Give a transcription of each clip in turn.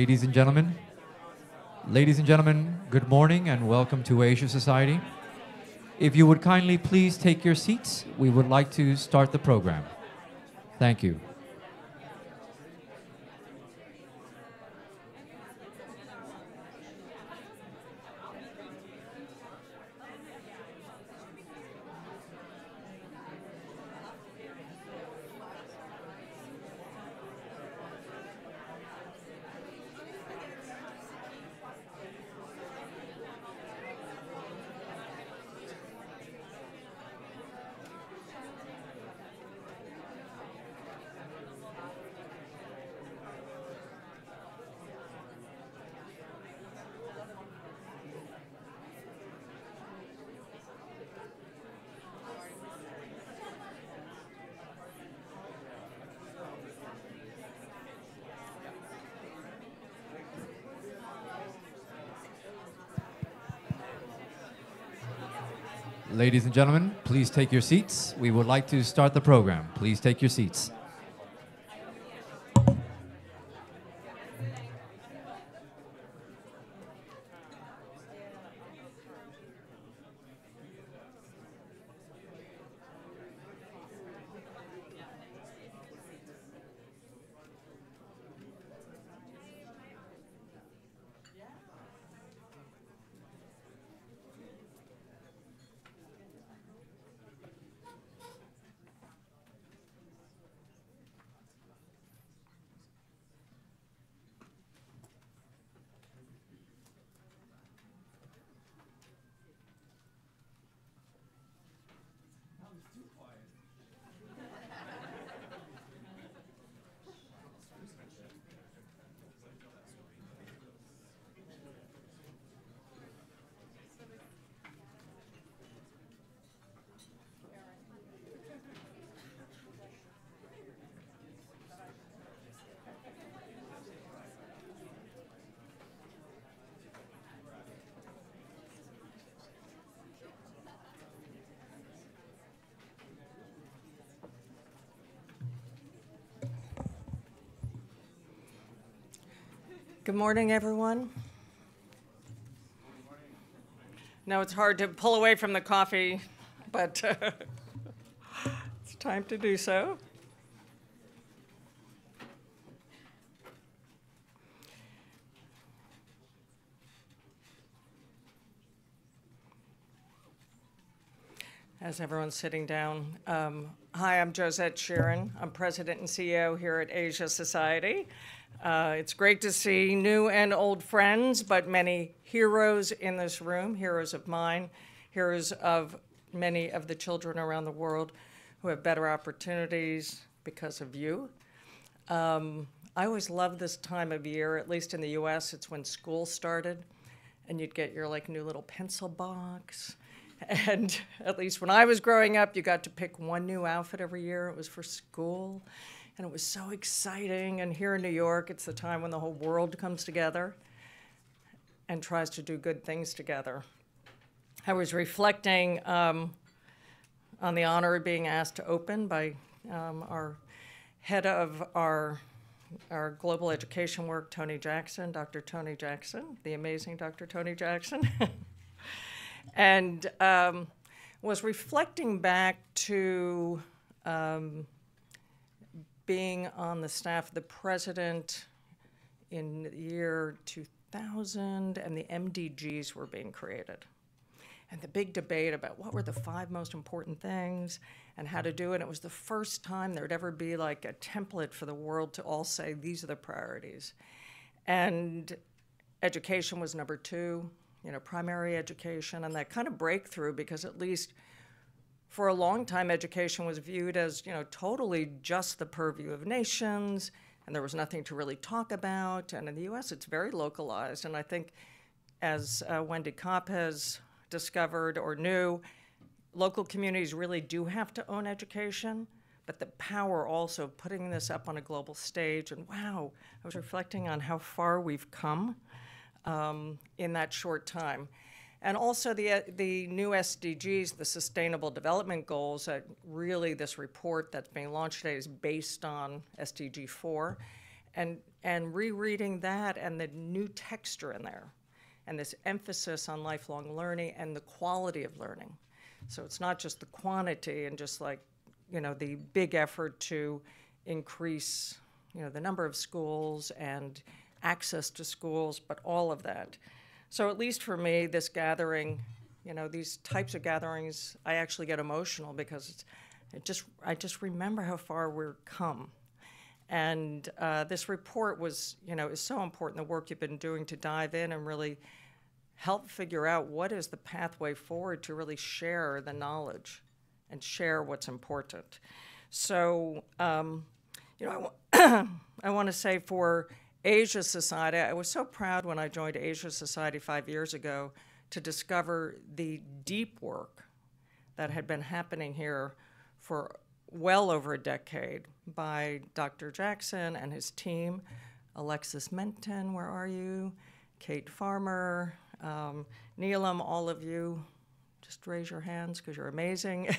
Ladies and gentlemen, good morning and welcome to Asia Society. If you would kindly please take your seats, we would like to start the program. Thank you. Ladies and gentlemen, please take your seats. We would like to start the program. Please take your seats. Good morning, everyone. No, it's hard to pull away from the coffee, but it's time to do so. As everyone's sitting down, hi, I'm Josette Sheeran. I'm President and CEO here at Asia Society. It's great to see new and old friends, but many heroes in this room, heroes of mine, heroes of many of the children around the world who have better opportunities because of you. I always love this time of year, at least in the US, it's when school started, and you'd get your new little pencil box. And at least when I was growing up, you got to pick one new outfit every year. It was for school. And it was so exciting. And here in New York, it's the time when the whole world comes together and tries to do good things together. I was reflecting on the honor of being asked to open by our head of our global education work, Tony Jackson, Dr. Tony Jackson, the amazing Dr. Tony Jackson. And was reflecting back to being on the staff of the president in the year 2000, and the SDGs were being created. And the big debate about what were the 5 most important things and how to do it. And it was the first time there'd ever be a template for the world to all say, these are the priorities. And education was number 2, primary education, and that kind of breakthrough, because at least for a long time, education was viewed as, totally just the purview of nations, and there was nothing to really talk about. And in the US, it's very localized. And I think, as Wendy Kopp has discovered or knew, local communities really do have to own education, but the power also of putting this up on a global stage. And wow, I was reflecting on how far we've come in that short time. And also the new SDGs, the Sustainable Development Goals, really this report that's being launched today is based on SDG 4. and rereading that and the new texture in there and this emphasis on lifelong learning and the quality of learning. So it's not just the quantity and just like, the big effort to increase, the number of schools and access to schools, but all of that. So at least for me, this gathering, these types of gatherings, I actually get emotional because I just remember how far we've come. And this report was, is so important, the work you've been doing to dive in and really help figure out what is the pathway forward to really share the knowledge and share what's important. So, I want to say for Asia Society, I was so proud when I joined Asia Society 5 years ago to discover the deep work that had been happening here for well over a decade by Dr. Jackson and his team, Alexis Menton, where are you? Kate Farmer, Neelam, all of you, just raise your hands because you're amazing.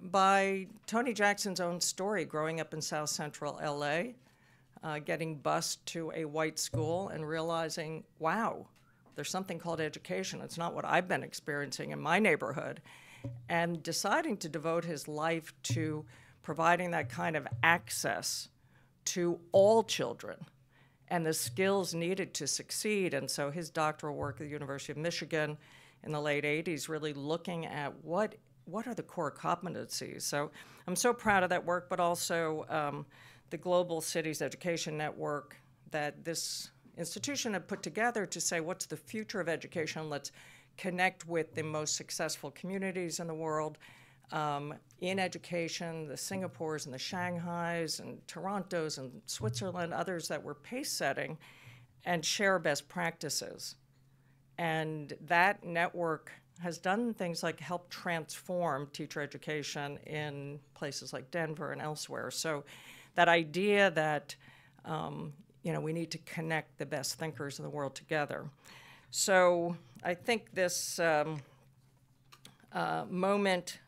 By Tony Jackson's own story, growing up in South Central LA, getting bused to a white school and realizing, wow, there's something called education. It's not what I've been experiencing in my neighborhood. And deciding to devote his life to providing that kind of access to all children and the skills needed to succeed. And so his doctoral work at the University of Michigan in the late 80s, really looking at what are the core competencies. So I'm so proud of that work, but also the Global Cities Education Network that this institution had put together to say, what's the future of education? Let's connect with the most successful communities in the world in education, the Singapores and the Shanghais and Torontos and Switzerland, others that were pace setting, and share best practices. And that network has done things like help transform teacher education in places like Denver and elsewhere. So that idea that we need to connect the best thinkers in the world together. So I think this moment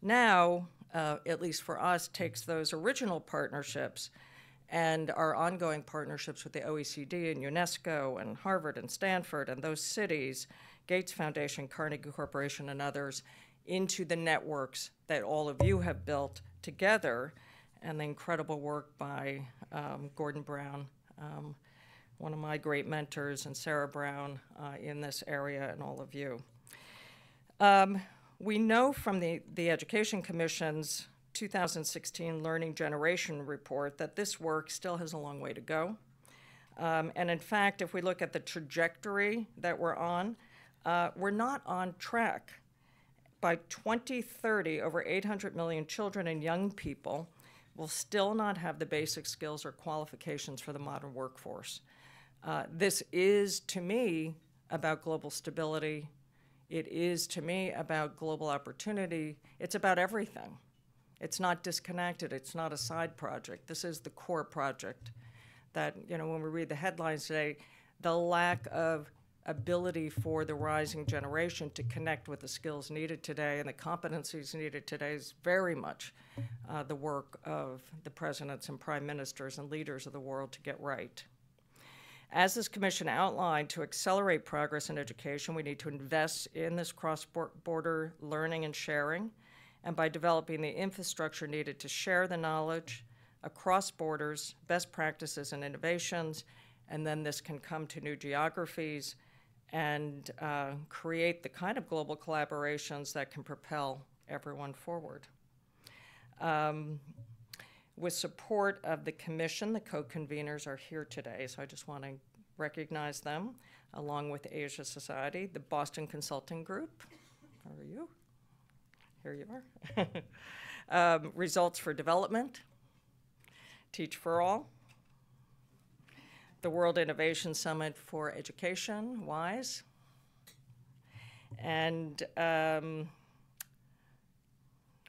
now, at least for us, takes those original partnerships and our ongoing partnerships with the OECD and UNESCO and Harvard and Stanford and those cities, Gates Foundation, Carnegie Corporation, and others, into the networks that all of you have built together, and the incredible work by Gordon Brown, one of my great mentors, and Sarah Brown in this area, and all of you. We know from the Education Commission's 2016 Learning Generation Report that this work still has a long way to go. And in fact, if we look at the trajectory that we're on, we're not on track. By 2030, over 800 million children and young people will still not have the basic skills or qualifications for the modern workforce. This is, to me, about global stability. It is, to me, about global opportunity. It's about everything. It's not disconnected. It's not a side project. This is the core project that, when we read the headlines today, the lack of ability for the rising generation to connect with the skills needed today and the competencies needed today is very much the work of the presidents and prime ministers and leaders of the world to get right. As this commission outlined, to accelerate progress in education, we need to invest in this cross-border learning and sharing, and by developing the infrastructure needed to share the knowledge across borders, best practices and innovations, and then this can come to new geographies and create the kind of global collaborations that can propel everyone forward. With support of the commission, the co-conveners are here today, so I just want to recognize them, along with Asia Society, the Boston Consulting Group. How are you? Here you are. Results for Development, Teach for All, the World Innovation Summit for Education, WISE, and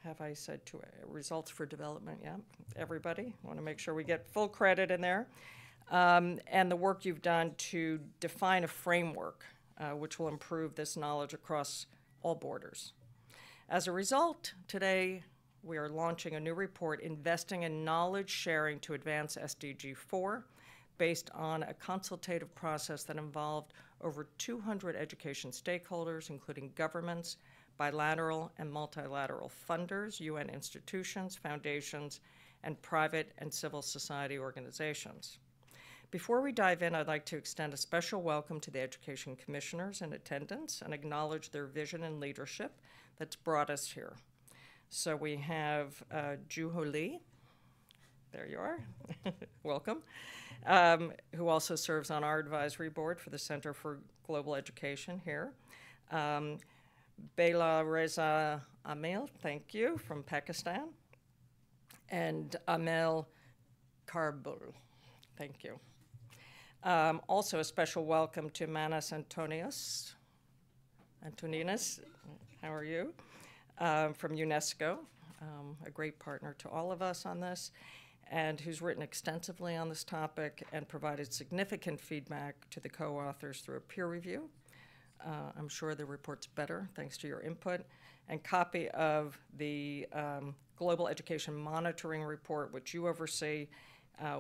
have I said Results for Development? Yeah, everybody. I want to make sure we get full credit in there. And the work you've done to define a framework which will improve this knowledge across all borders. As a result, today we are launching a new report, Investing in Knowledge Sharing to Advance SDG 4, based on a consultative process that involved over 200 education stakeholders, including governments, bilateral and multilateral funders, UN institutions, foundations, and private and civil society organizations. Before we dive in, I'd like to extend a special welcome to the Education Commissioners in attendance and acknowledge their vision and leadership that's brought us here. So we have Juho Lee, there you are, welcome, who also serves on our advisory board for the Center for Global Education here. Bela Reza Amil, thank you, from Pakistan. And Amel Karbul, thank you. Also a special welcome to Manas Antoninas, how are you? From UNESCO, a great partner to all of us on this, and who's written extensively on this topic and provided significant feedback to the co-authors through a peer review. I'm sure the report's better thanks to your input. And copy of the Global Education Monitoring Report, which you oversee,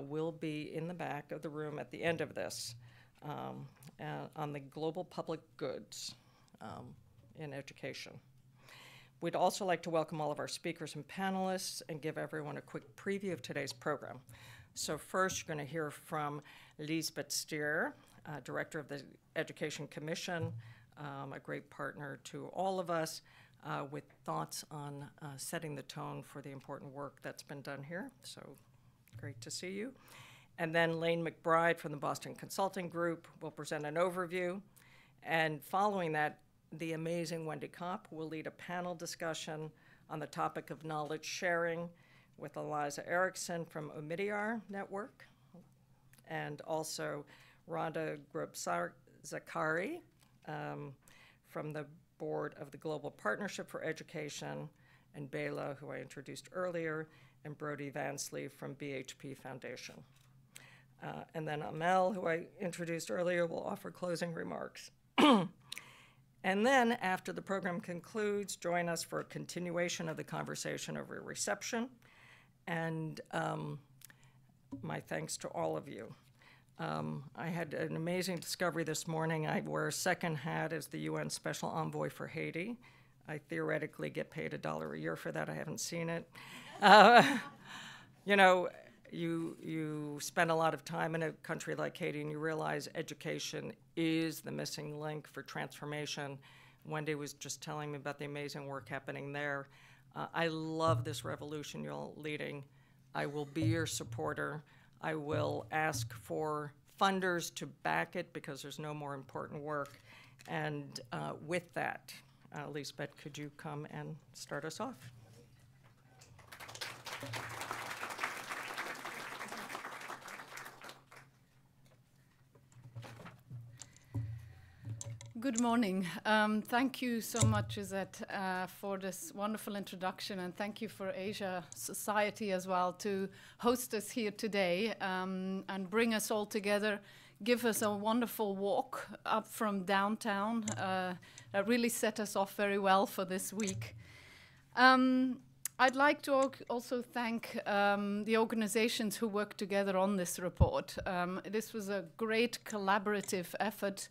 will be in the back of the room at the end of this on the global public goods in education. We'd also like to welcome all of our speakers and panelists and give everyone a quick preview of today's program. So first, you're going to hear from Lisbeth Stier, Director of the Education Commission, a great partner to all of us, with thoughts on setting the tone for the important work that's been done here. So great to see you. And then Lane McBride from the Boston Consulting Group will present an overview. And following that, the amazing Wendy Kopp will lead a panel discussion on the topic of knowledge sharing with Eliza Erickson from Omidyar Network, and also Rhonda Grub-Zakari from the board of the Global Partnership for Education, and Bela, who I introduced earlier, and Brody Vansley from BHP Foundation. And then Amel, who I introduced earlier, will offer closing remarks. And then, after the program concludes, join us for a continuation of the conversation over reception. And my thanks to all of you. I had an amazing discovery this morning. I wear a second hat as the UN Special Envoy for Haiti. I theoretically get paid $1 a year for that. I haven't seen it. You know, you spend a lot of time in a country like Haiti and you realize education is the missing link for transformation. Wendy was just telling me about the amazing work happening there. I love this revolution you're leading. I will be your supporter. I will ask for funders to back it because there's no more important work. And with that, Lisbeth, could you come and start us off? Good morning. Thank you so much, Izette, for this wonderful introduction, and thank you for Asia Society as well to host us here today and bring us all together, give us a wonderful walk up from downtown that really set us off very well for this week. I'd like to also thank the organizations who worked together on this report. This was a great collaborative effort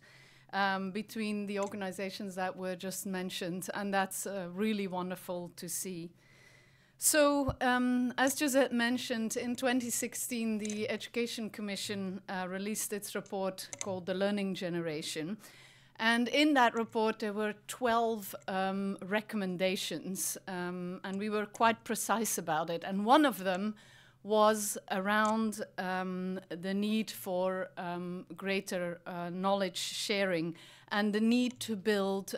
between the organizations that were just mentioned, and that's really wonderful to see. So, as Josette mentioned, in 2016, the Education Commission released its report called The Learning Generation. And in that report, there were 12 recommendations, and we were quite precise about it. And one of them was around the need for greater knowledge sharing and the need to build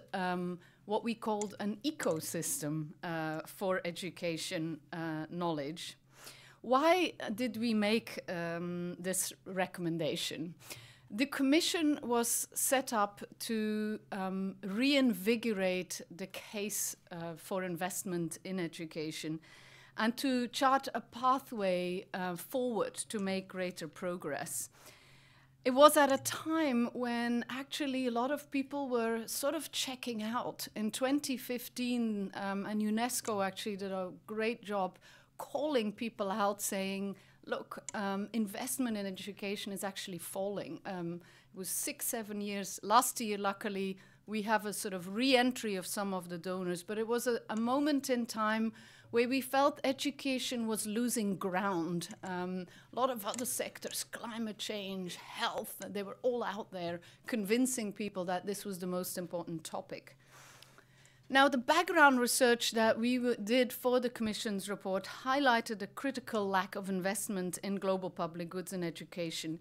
what we called an ecosystem for education knowledge. Why did we make this recommendation? The Commission was set up to reinvigorate the case for investment in education and to chart a pathway forward to make greater progress. it was at a time when actually a lot of people were sort of checking out. In 2015, and UNESCO actually did a great job calling people out, saying, look, investment in education is actually falling. It was 6-7 years. Last year, luckily, we have a sort of re-entry of some of the donors, but it was a moment in time where we felt education was losing ground. A lot of other sectors, climate change, health, they were all out there convincing people that this was the most important topic. Now, the background research that we did for the Commission's report highlighted a critical lack of investment in global public goods and education.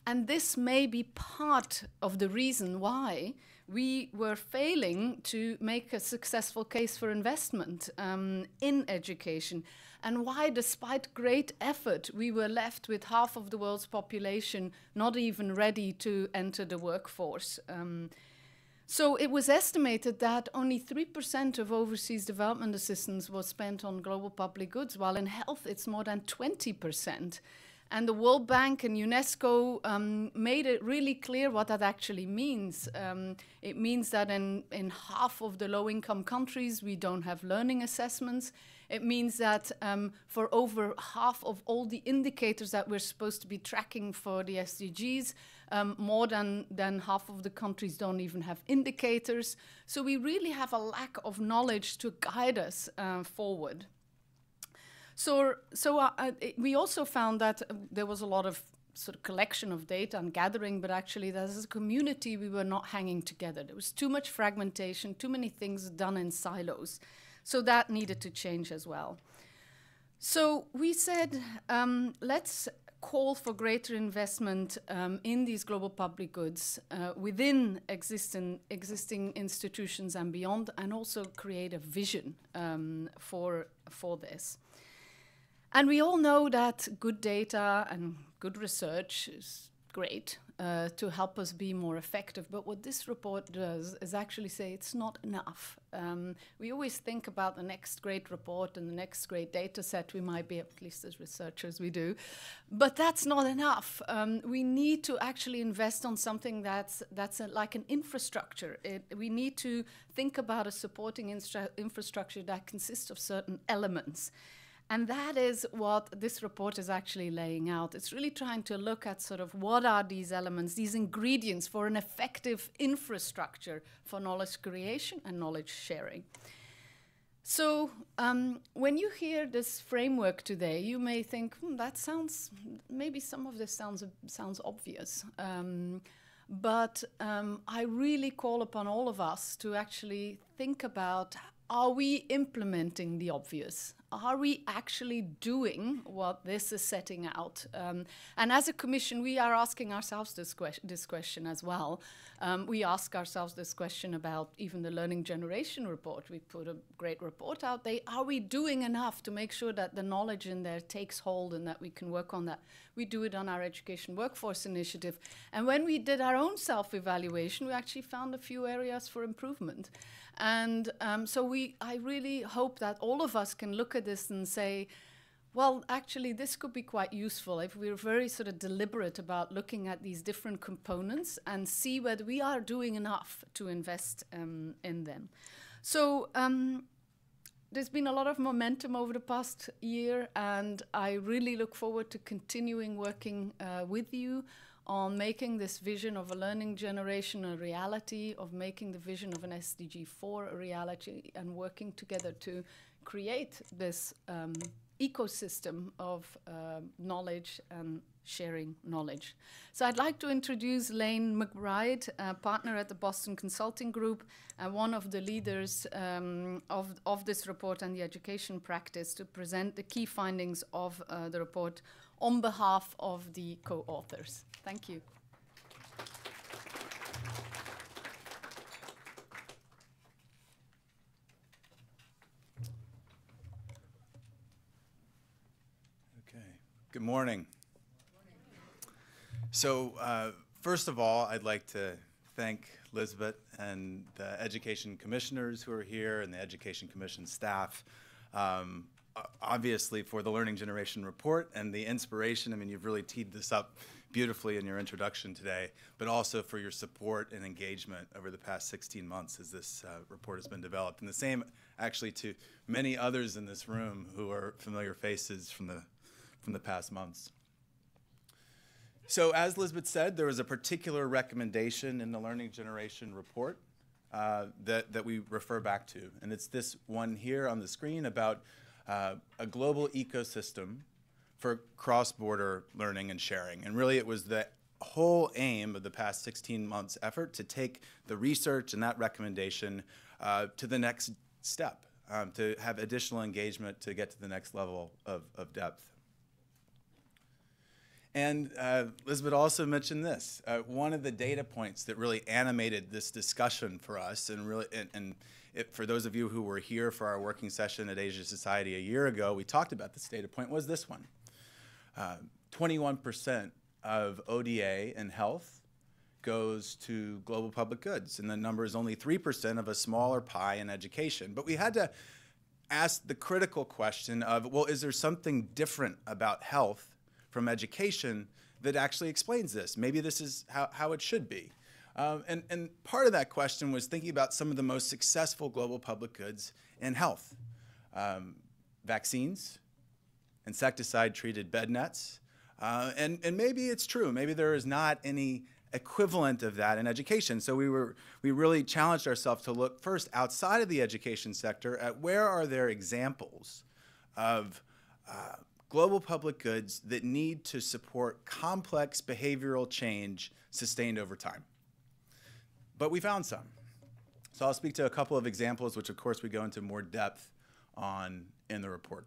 And this may be part of the reason why we were failing to make a successful case for investment in education, and why, despite great effort, we were left with half of the world's population not even ready to enter the workforce. So it was estimated that only 3% of overseas development assistance was spent on global public goods, while in health it's more than 20%. And the World Bank and UNESCO made it really clear what that actually means. It means that in half of the low-income countries, we don't have learning assessments. It means that for over half of all the indicators that we're supposed to be tracking for the SDGs, more than half of the countries don't even have indicators. So we have a lack of knowledge to guide us forward. So we also found that there was a lot of sort of collection of data and gathering, but actually as a community we were not hanging together. There was too much fragmentation, too many things done in silos. So that needed to change as well. So we said, let's call for greater investment in these global public goods within existing institutions and beyond, and also create a vision for this. And we all know that good data and good research is great to help us be more effective. But what this report does is actually say it's not enough. We always think about the next great report and the next great data set we might be, at least as researchers we do. But that's not enough. We need to actually invest on something that's like an infrastructure. We need to think about a supporting infrastructure that consists of certain elements. And that is what this report is actually laying out. It's really trying to look at sort of what are these elements, these ingredients for an effective infrastructure for knowledge creation and knowledge sharing. So when you hear this framework today, you may think, that sounds, maybe some of this sounds obvious. But I really call upon all of us to actually think about, are we implementing the obvious? Are we actually doing what this is setting out? And as a commission, we are asking ourselves this question as well. We ask ourselves this question about even the Learning Generation report. We put a great report out there. Are we doing enough to make sure that the knowledge in there takes hold and that we can work on that? We do it on our Education Workforce Initiative. And when we did our own self-evaluation, we actually found a few areas for improvement. And so I really hope that all of us can look at this and say, well, actually, this could be quite useful if we're very sort of deliberate about looking at these different components and see whether we are doing enough to invest in them. So there's been a lot of momentum over the past year, and I really look forward to continuing working with you on making this vision of a learning generation a reality, of making the vision of an SDG 4 a reality, and working together to create this ecosystem of knowledge and sharing knowledge. So I'd like to introduce Lane McBride, a partner at the Boston Consulting Group, and one of the leaders of this report and the education practice, to present the key findings of the report on behalf of the co-authors. Thank you. Okay. Good morning. So first of all, I'd like to thank Lisbeth and the Education Commissioners who are here and the Education Commission staff, obviously for the Learning Generation report and the inspiration. I mean, you've really teed this up beautifully in your introduction today, but also for your support and engagement over the past 16 months as this report has been developed. And the same actually to many others in this room who are familiar faces from the past months. So as Lisbeth said, there was a particular recommendation in the Learning Generation report that we refer back to. And it's this one here on the screen about a global ecosystem for cross-border learning and sharing. And really it was the whole aim of the past 16 months effort to take the research and that recommendation to the next step, to have additional engagement to get to the next level of depth. And Lisbeth also mentioned this. One of the data points that really animated this discussion for us, and for those of you who were here for our working session at Asia Society a year ago, we talked about this data point, was this one. 21% of ODA in health goes to global public goods, and the number is only 3% of a smaller pie in education. But we had to ask the critical question of, well, is there something different about health from education that actually explains this? Maybe this is how it should be. And part of that question was thinking about some of the most successful global public goods in health. Vaccines, insecticide-treated bed nets, and maybe it's true. Maybe there is not any equivalent of that in education. So we really challenged ourselves to look first outside of the education sector at where are there examples of global public goods that need to support complex behavioral change sustained over time. But we found some. So I'll speak to a couple of examples, which of course we go into more depth on in the report.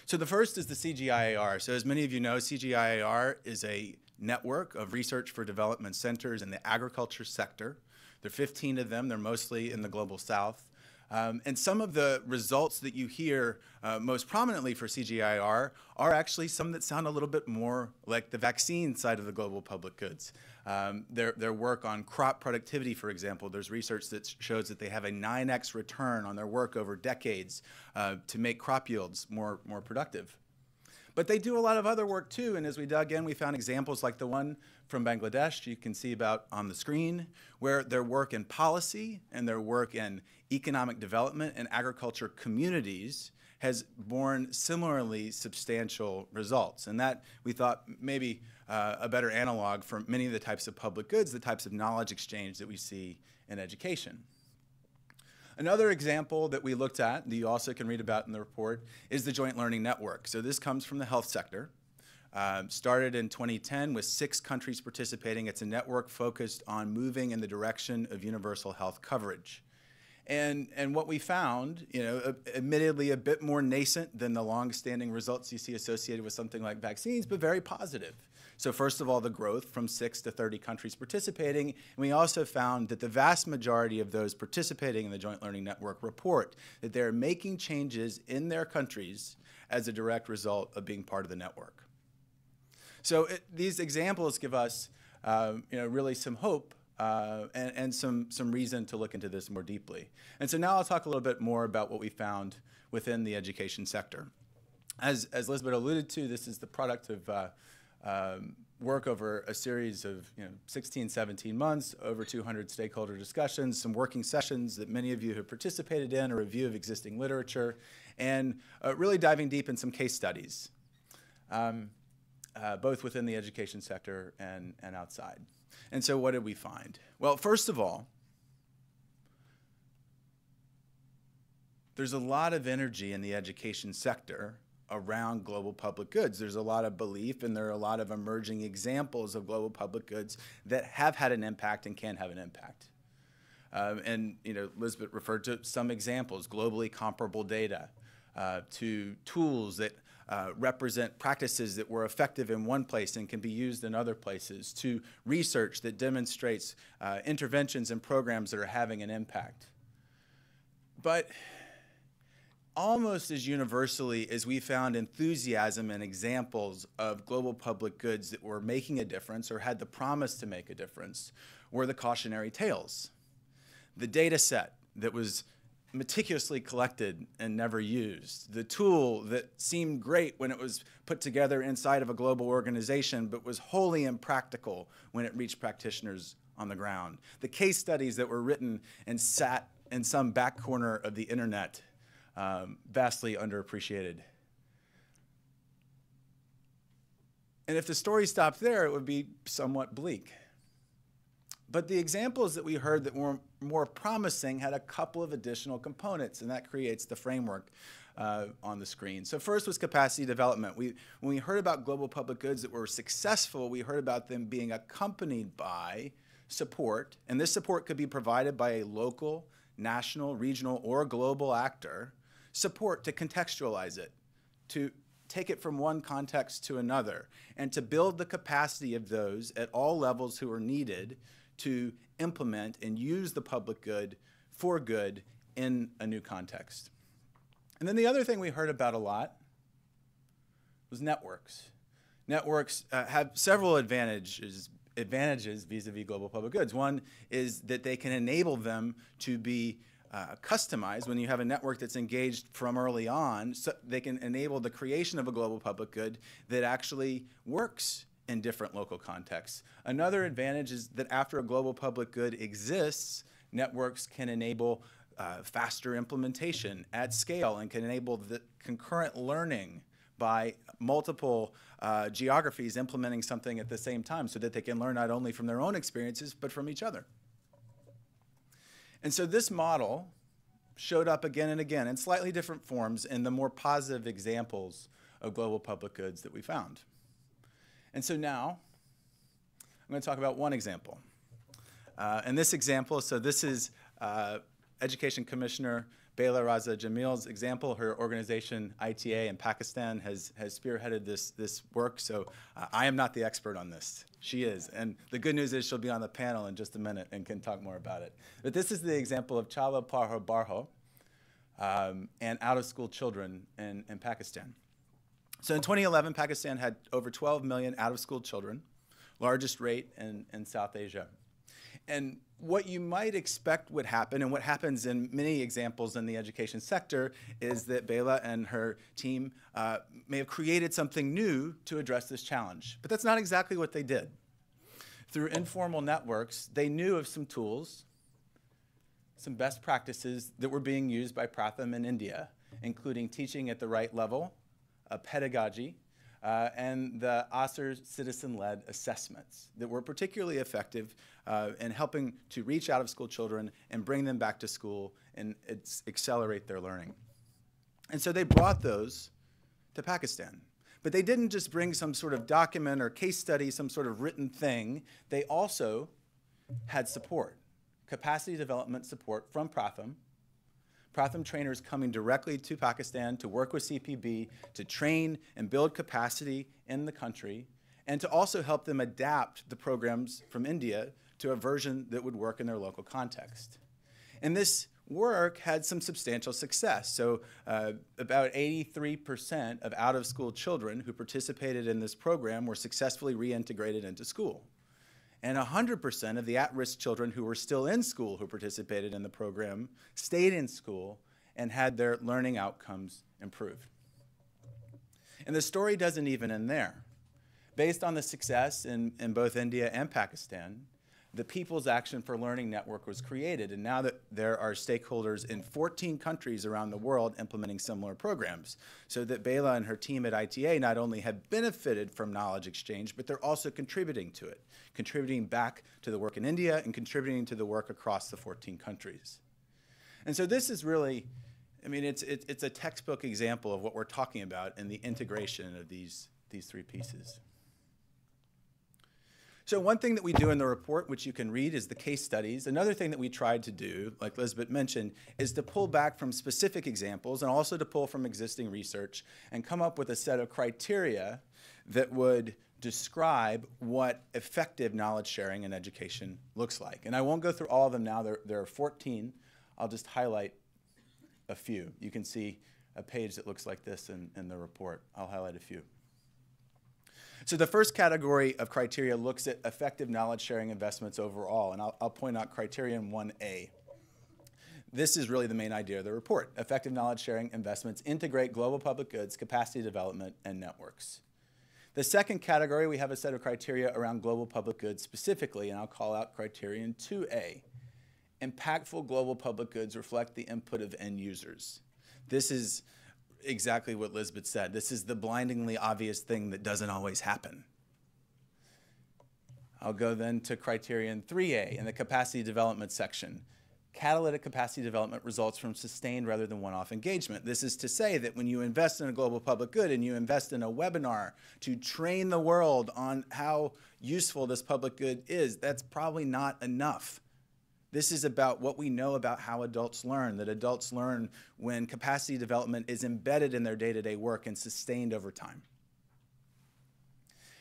So the first is the CGIAR. So as many of you know, CGIAR is a network of research for development centers in the agriculture sector. There are 15 of them. They're mostly in the global south. And some of the results that you hear most prominently for CGIAR are actually some that sound a little bit more like the vaccine side of the global public goods. Their work on crop productivity, for example, there's research that shows that they have a 9x return on their work over decades to make crop yields more productive. But they do a lot of other work too, and as we dug in, we found examples like the one from Bangladesh you can see about on the screen, where their work in policy and their work in economic development and agriculture communities has borne similarly substantial results. And that, we thought, maybe a better analog for many of the types of public goods, the types of knowledge exchange that we see in education. Another example that we looked at, that you also can read about in the report, is the Joint Learning Network. So this comes from the health sector. Started in 2010 with 6 countries participating. It's a network focused on moving in the direction of universal health coverage. And what we found, admittedly a bit more nascent than the long-standing results you see associated with something like vaccines, but very positive. So first of all, the growth from 6 to 30 countries participating. And we also found that the vast majority of those participating in the Joint Learning Network report that they're making changes in their countries as a direct result of being part of the network. So these examples give us really some hope and some reason to look into this more deeply. And so now I'll talk a little bit more about what we found within the education sector. As Lisbeth alluded to, this is the product of work over a series of 16, 17 months, over 200 stakeholder discussions, some working sessions that many of you have participated in, a review of existing literature, and really diving deep in some case studies, both within the education sector and outside. And so what did we find? Well, first of all, there's a lot of energy in the education sector around global public goods. There's a lot of belief, and there are a lot of emerging examples of global public goods that have had an impact and can have an impact. Lisbeth referred to some examples: globally comparable data, to tools that represent practices that were effective in one place and can be used in other places, to research that demonstrates interventions and programs that are having an impact. But almost as universally as we found enthusiasm and examples of global public goods that were making a difference or had the promise to make a difference were the cautionary tales. The data set that was meticulously collected and never used. The tool that seemed great when it was put together inside of a global organization, but was wholly impractical when it reached practitioners on the ground. The case studies that were written and sat in some back corner of the internet, vastly underappreciated. And if the story stopped there, it would be somewhat bleak. But the examples that we heard that were more promising had a couple of additional components, and that creates the framework on the screen. So first was capacity development. When we heard about global public goods that were successful, we heard about them being accompanied by support, and this support could be provided by a local, national, regional, or global actor, support to contextualize it, to take it from one context to another, and to build the capacity of those at all levels who are needed to implement and use the public good for good in a new context. And then the other thing we heard about a lot was networks. Networks have several advantages vis-a-vis global public goods. One is that they can enable them to be customized. When you have a network that's engaged from early on, so they can enable the creation of a global public good that actually works in different local contexts. Another advantage is that after a global public good exists, networks can enable faster implementation at scale and can enable the concurrent learning by multiple geographies implementing something at the same time so that they can learn not only from their own experiences, but from each other. And so this model showed up again and again in slightly different forms in the more positive examples of global public goods that we found. And so now I'm going to talk about one example. And this example, so this is Education Commissioner Bela Raza Jamil's example. Her organization, ITA in Pakistan, has spearheaded this work. So I am not the expert on this. She is. And the good news is she'll be on the panel in just a minute and can talk more about it. But this is the example of Chala Parho Barho and out-of-school children in Pakistan. So in 2011, Pakistan had over 12 million out-of-school children, largest rate in South Asia. And what you might expect would happen, and what happens in many examples in the education sector, is that Bela and her team may have created something new to address this challenge. But that's not exactly what they did. Through informal networks, they knew of some tools, some best practices that were being used by Pratham in India, including teaching at the right level, pedagogy, and the ASER citizen-led assessments that were particularly effective in helping to reach out-of-school children and bring them back to school and accelerate their learning. And so they brought those to Pakistan. But they didn't just bring some sort of document or case study, some sort of written thing. They also had support, capacity development support from Pratham. Pratham trainers coming directly to Pakistan to work with CPB to train and build capacity in the country, and to also help them adapt the programs from India to a version that would work in their local context. And this work had some substantial success. So about 83% of out-of-school children who participated in this program were successfully reintegrated into school. And 100% of the at-risk children who were still in school who participated in the program stayed in school and had their learning outcomes improved. And the story doesn't even end there. Based on the success in both India and Pakistan, the People's Action for Learning Network was created, and now that there are stakeholders in 14 countries around the world implementing similar programs, so that Bela and her team at ITA not only have benefited from knowledge exchange, but they're also contributing to it, contributing back to the work in India and contributing to the work across the 14 countries. And so this is really, I mean, it's a textbook example of what we're talking about in the integration of these three pieces. So one thing that we do in the report, which you can read, is the case studies. Another thing that we tried to do, like Lisbeth mentioned, is to pull back from specific examples and also to pull from existing research and come up with a set of criteria that would describe what effective knowledge sharing in education looks like. And I won't go through all of them now. There are 14. I'll just highlight a few. You can see a page that looks like this in the report. I'll highlight a few. So the first category of criteria looks at effective knowledge sharing investments overall, and I'll point out criterion 1A. this is really the main idea of the report. Effective knowledge sharing investments integrate global public goods, capacity development, and networks. The second category, we have a set of criteria around global public goods specifically, and I'll call out criterion 2A. Impactful global public goods reflect the input of end users. This is exactly what Lisbeth said. This is the blindingly obvious thing that doesn't always happen. I'll go then to criterion 3A in the capacity development section. Catalytic capacity development results from sustained rather than one-off engagement. This is to say that when you invest in a global public good and you invest in a webinar to train the world on how useful this public good is, that's probably not enough. This is about what we know about how adults learn, that adults learn when capacity development is embedded in their day-to-day work and sustained over time.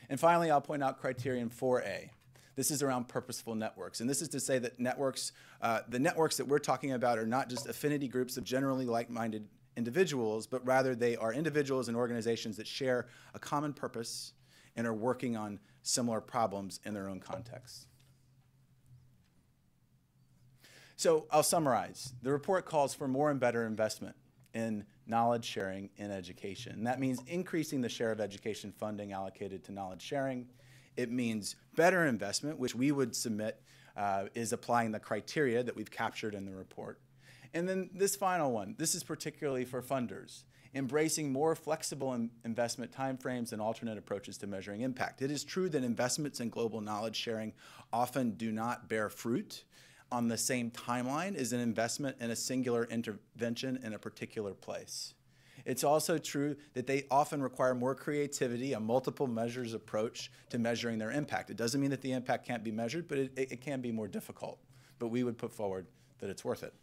And finally, I'll point out criterion 4A. This is around purposeful networks. And this is to say that networks, the networks that we're talking about are not just affinity groups of generally like-minded individuals, but rather they are individuals and organizations that share a common purpose and are working on similar problems in their own contexts. So I'll summarize. The report calls for more and better investment in knowledge sharing in education. And that means increasing the share of education funding allocated to knowledge sharing. It means better investment, which we would submit is applying the criteria that we've captured in the report. And then this final one, this is particularly for funders, embracing more flexible investment timeframes and alternate approaches to measuring impact. It is true that investments in global knowledge sharing often do not bear fruit on the same timeline as an investment in a singular intervention in a particular place. It's also true that they often require more creativity, a multiple measures approach to measuring their impact. It doesn't mean that the impact can't be measured, but it can be more difficult. But we would put forward that it's worth it.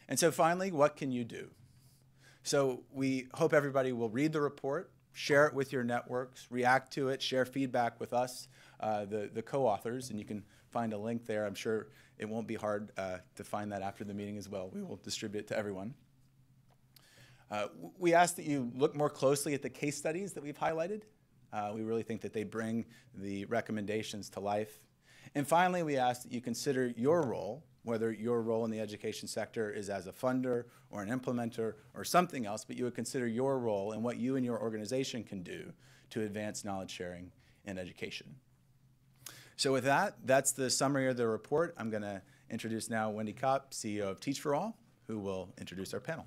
And so finally, what can you do? So we hope everybody will read the report, share it with your networks, react to it, share feedback with us, the co-authors, and you can find a link there. I'm sure it won't be hard to find that after the meeting as well. We will distribute it to everyone. We ask that you look more closely at the case studies that we've highlighted. We really think that they bring the recommendations to life. And finally, we ask that you consider your role, whether your role in the education sector is as a funder or an implementer or something else, but you would consider your role and what you and your organization can do to advance knowledge sharing in education. So with that, that's the summary of the report. I'm going to introduce now Wendy Kopp, CEO of Teach for All, who will introduce our panel.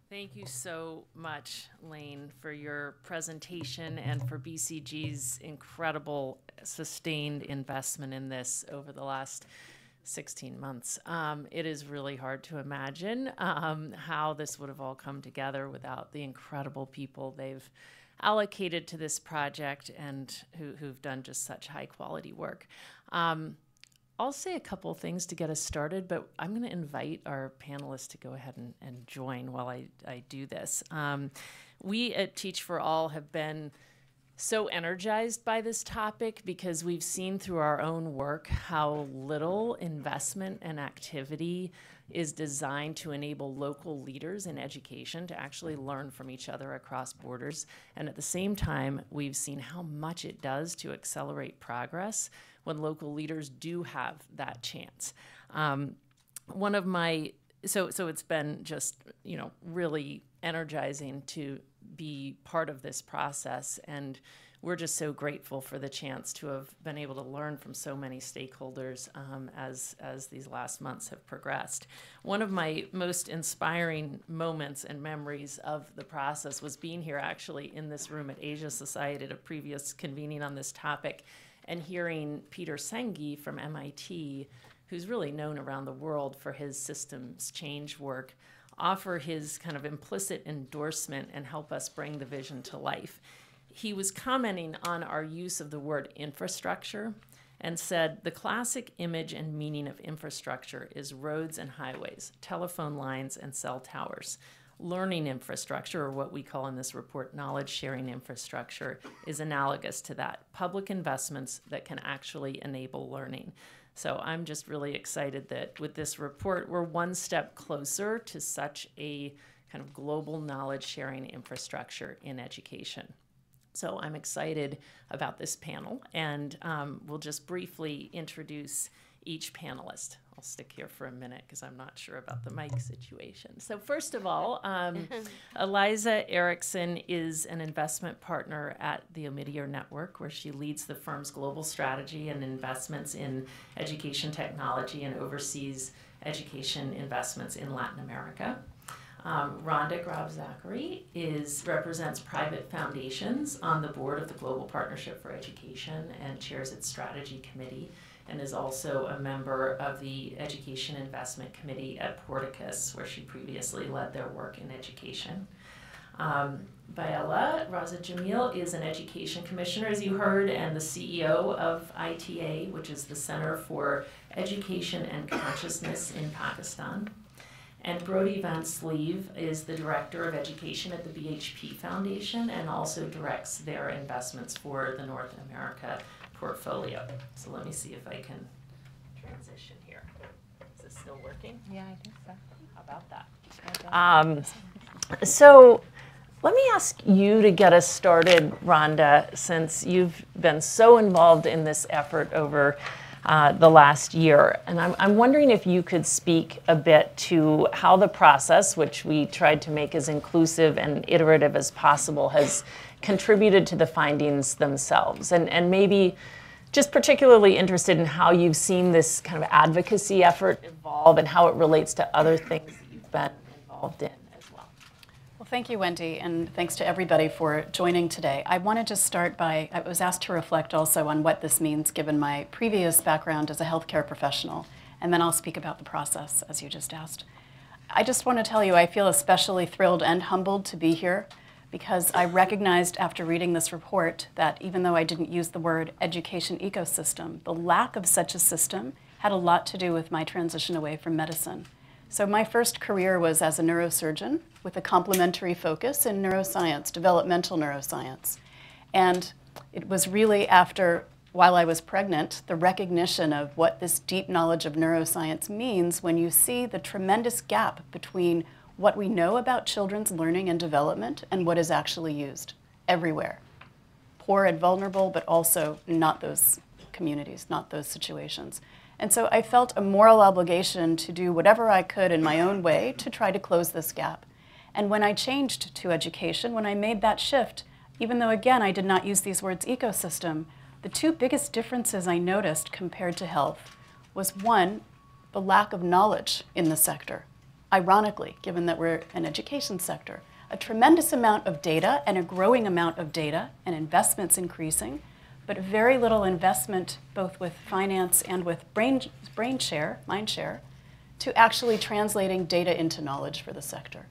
Thank you so much, Lane, for your presentation and for BCG's incredible sustained investment in this over the last 16 months. It is really hard to imagine how this would have all come together without the incredible people they've allocated to this project and who've done just such high quality work. I'll say a couple of things to get us started, but I'm going to invite our panelists to go ahead and join while I do this. We at Teach for All have been so energized by this topic because we've seen through our own work how little investment and activity is designed to enable local leaders in education to actually learn from each other across borders. And at the same time, we've seen how much it does to accelerate progress when local leaders do have that chance. So it's been just, really energizing to be part of this process, and we're just so grateful for the chance to have been able to learn from so many stakeholders as these last months have progressed. One of my most inspiring moments and memories of the process was being here actually in this room at Asia Society at a previous convening on this topic and hearing Peter Senge from MIT, who's really known around the world for his systems change work, offer his kind of implicit endorsement and help us bring the vision to life. He was commenting on our use of the word infrastructure and said, the classic image and meaning of infrastructure is roads and highways, telephone lines and cell towers. Learning infrastructure, or what we call in this report knowledge sharing infrastructure, is analogous to that. Public investments that can actually enable learning. So I'm just really excited that with this report, we're one step closer to such a kind of global knowledge sharing infrastructure in education. So I'm excited about this panel, and we'll just briefly introduce each panelist. I'll stick here for a minute because I'm not sure about the mic situation. So first of all, Eliza Erickson is an investment partner at the Omidyar Network, where she leads the firm's global strategy and investments in education technology and oversees education investments in Latin America. Rhonda Grab-Zachary represents private foundations on the board of the Global Partnership for Education and chairs its strategy committee, and is also a member of the Education Investment Committee at Porticus, where she previously led their work in education. Baela Raza Jamil is an education commissioner, as you heard, and the CEO of ITA, which is the Center for Education and Consciousness in Pakistan. And Brody Van Sleeve is the Director of Education at the BHP Foundation and also directs their investments for the North America portfolio. So let me see if I can transition here. Is this still working? Yeah, I think so. How about that? So let me ask you to get us started, Rhonda, since you've been so involved in this effort over the last year. And I'm wondering if you could speak a bit to how the process, which we tried to make as inclusive and iterative as possible, has contributed to the findings themselves. And maybe just particularly interested in how you've seen this kind of advocacy effort evolve and how it relates to other things that you've been involved in as well. Well, thank you, Wendy, and thanks to everybody for joining today. I wanted to start by, I was asked to reflect also on what this means given my previous background as a healthcare professional, and then I'll speak about the process, as you just asked. I just want to tell you I feel especially thrilled and humbled to be here, because I recognized after reading this report that even though I didn't use the word education ecosystem, the lack of such a system had a lot to do with my transition away from medicine. So my first career was as a neurosurgeon with a complementary focus in neuroscience, developmental neuroscience. And it was really after, while I was pregnant, the recognition of what this deep knowledge of neuroscience means when you see the tremendous gap between what we know about children's learning and development and what is actually used everywhere. Poor and vulnerable, but also not those communities, not those situations. And so I felt a moral obligation to do whatever I could in my own way to try to close this gap. And when I changed to education, when I made that shift, even though again I did not use these words ecosystem, the two biggest differences I noticed compared to health was one, the lack of knowledge in the sector. Ironically, given that we're an education sector, a tremendous amount of data and a growing amount of data and investments increasing, but very little investment both with finance and with mind share, to actually translating data into knowledge for the sector.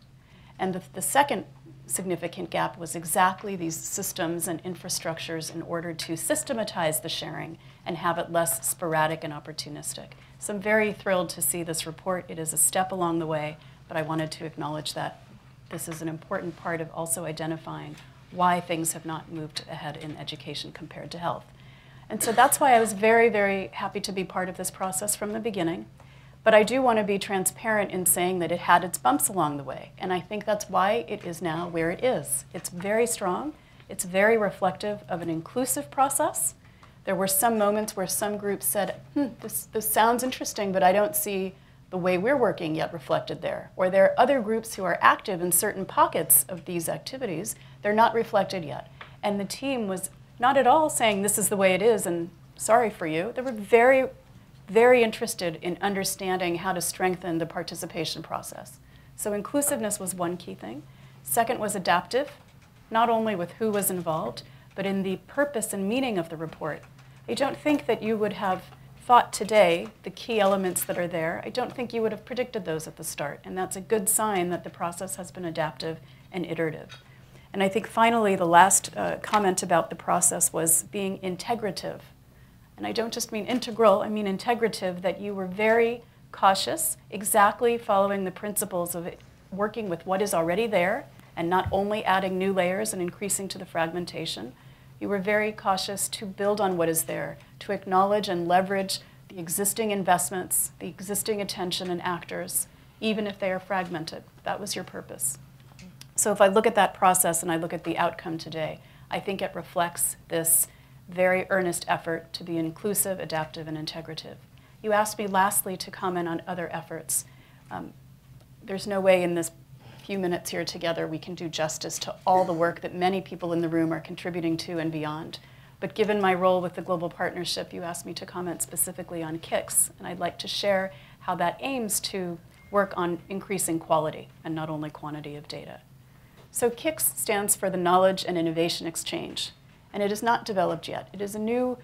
And the second significant gap was exactly these systems and infrastructures in order to systematize the sharing and have it less sporadic and opportunistic. So I'm very thrilled to see this report. It is a step along the way, but I wanted to acknowledge that this is an important part of also identifying why things have not moved ahead in education compared to health. And so that's why I was very, very happy to be part of this process from the beginning. But I do want to be transparent in saying that it had its bumps along the way. And I think that's why it is now where it is. It's very strong. It's very reflective of an inclusive process. There were some moments where some groups said, this sounds interesting, but I don't see the way we're working yet reflected there. Or there are other groups who are active in certain pockets of these activities. They're not reflected yet. And the team was not at all saying this is the way it is and sorry for you. They were very, very interested in understanding how to strengthen the participation process. So inclusiveness was one key thing. Second was adaptive, not only with who was involved, but in the purpose and meaning of the report. I don't think that you would have thought today the key elements that are there. I don't think you would have predicted those at the start, and that's a good sign that the process has been adaptive and iterative. And I think finally the last comment about the process was being integrative. And I don't just mean integral, I mean integrative, that you were very cautious, exactly following the principles of working with what is already there and not only adding new layers and increasing to the fragmentation. You were very cautious to build on what is there, to acknowledge and leverage the existing investments, the existing attention and actors, even if they are fragmented. That was your purpose. So if I look at that process and I look at the outcome today, I think it reflects this very earnest effort to be inclusive, adaptive, and integrative. You asked me lastly to comment on other efforts. There's no way in this few minutes here together we can do justice to all the work that many people in the room are contributing to and beyond. But given my role with the Global Partnership, you asked me to comment specifically on KICS, and I'd like to share how that aims to work on increasing quality and not only quantity of data. So KICS stands for the Knowledge and Innovation Exchange, and it is not developed yet. It is a new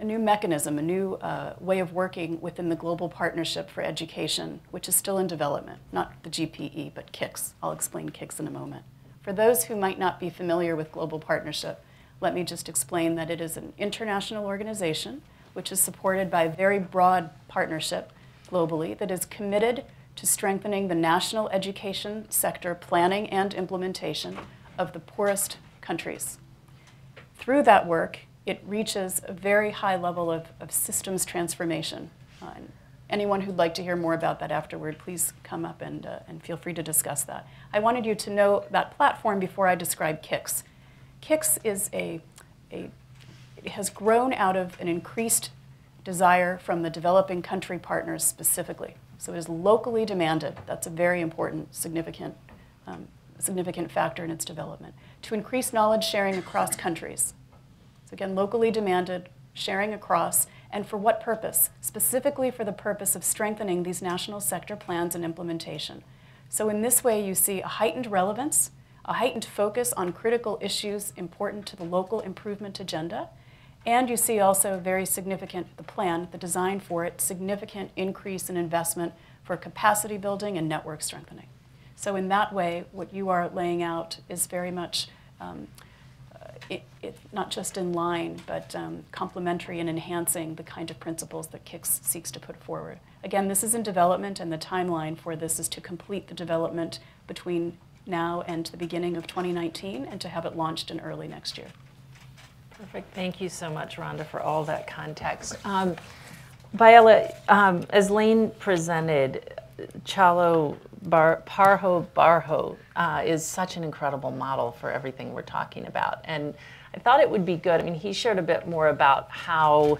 mechanism, a new way of working within the Global Partnership for Education, which is still in development, not the GPE, but KICS. I'll explain KICS in a moment. For those who might not be familiar with Global Partnership, let me just explain that it is an international organization which is supported by a very broad partnership globally that is committed to strengthening the national education sector planning and implementation of the poorest countries. Through that work, it reaches a very high level of systems transformation. Anyone who'd like to hear more about that afterward, please come up and feel free to discuss that. I wanted you to know that platform before I describe KICS. KICS is it has grown out of an increased desire from the developing country partners specifically. So it is locally demanded. That's a very important, significant factor in its development. To increase knowledge sharing across countries. So again, locally demanded, sharing across, and for what purpose? Specifically for the purpose of strengthening these national sector plans and implementation. So in this way, you see a heightened relevance, a heightened focus on critical issues important to the local improvement agenda, and you see also very significant, the plan, the design for it, significant increase in investment for capacity building and network strengthening. So in that way, what you are laying out is very much not just in line, but complementary and enhancing the kind of principles that KICS seeks to put forward. Again, this is in development, and the timeline for this is to complete the development between now and the beginning of 2019, and to have it launched in early next year. Perfect. Thank you so much, Rhonda, for all that context. Viola, as Lane presented, Chalo Parho Barho is such an incredible model for everything we're talking about. And I thought it would be good, I mean, he shared a bit more about how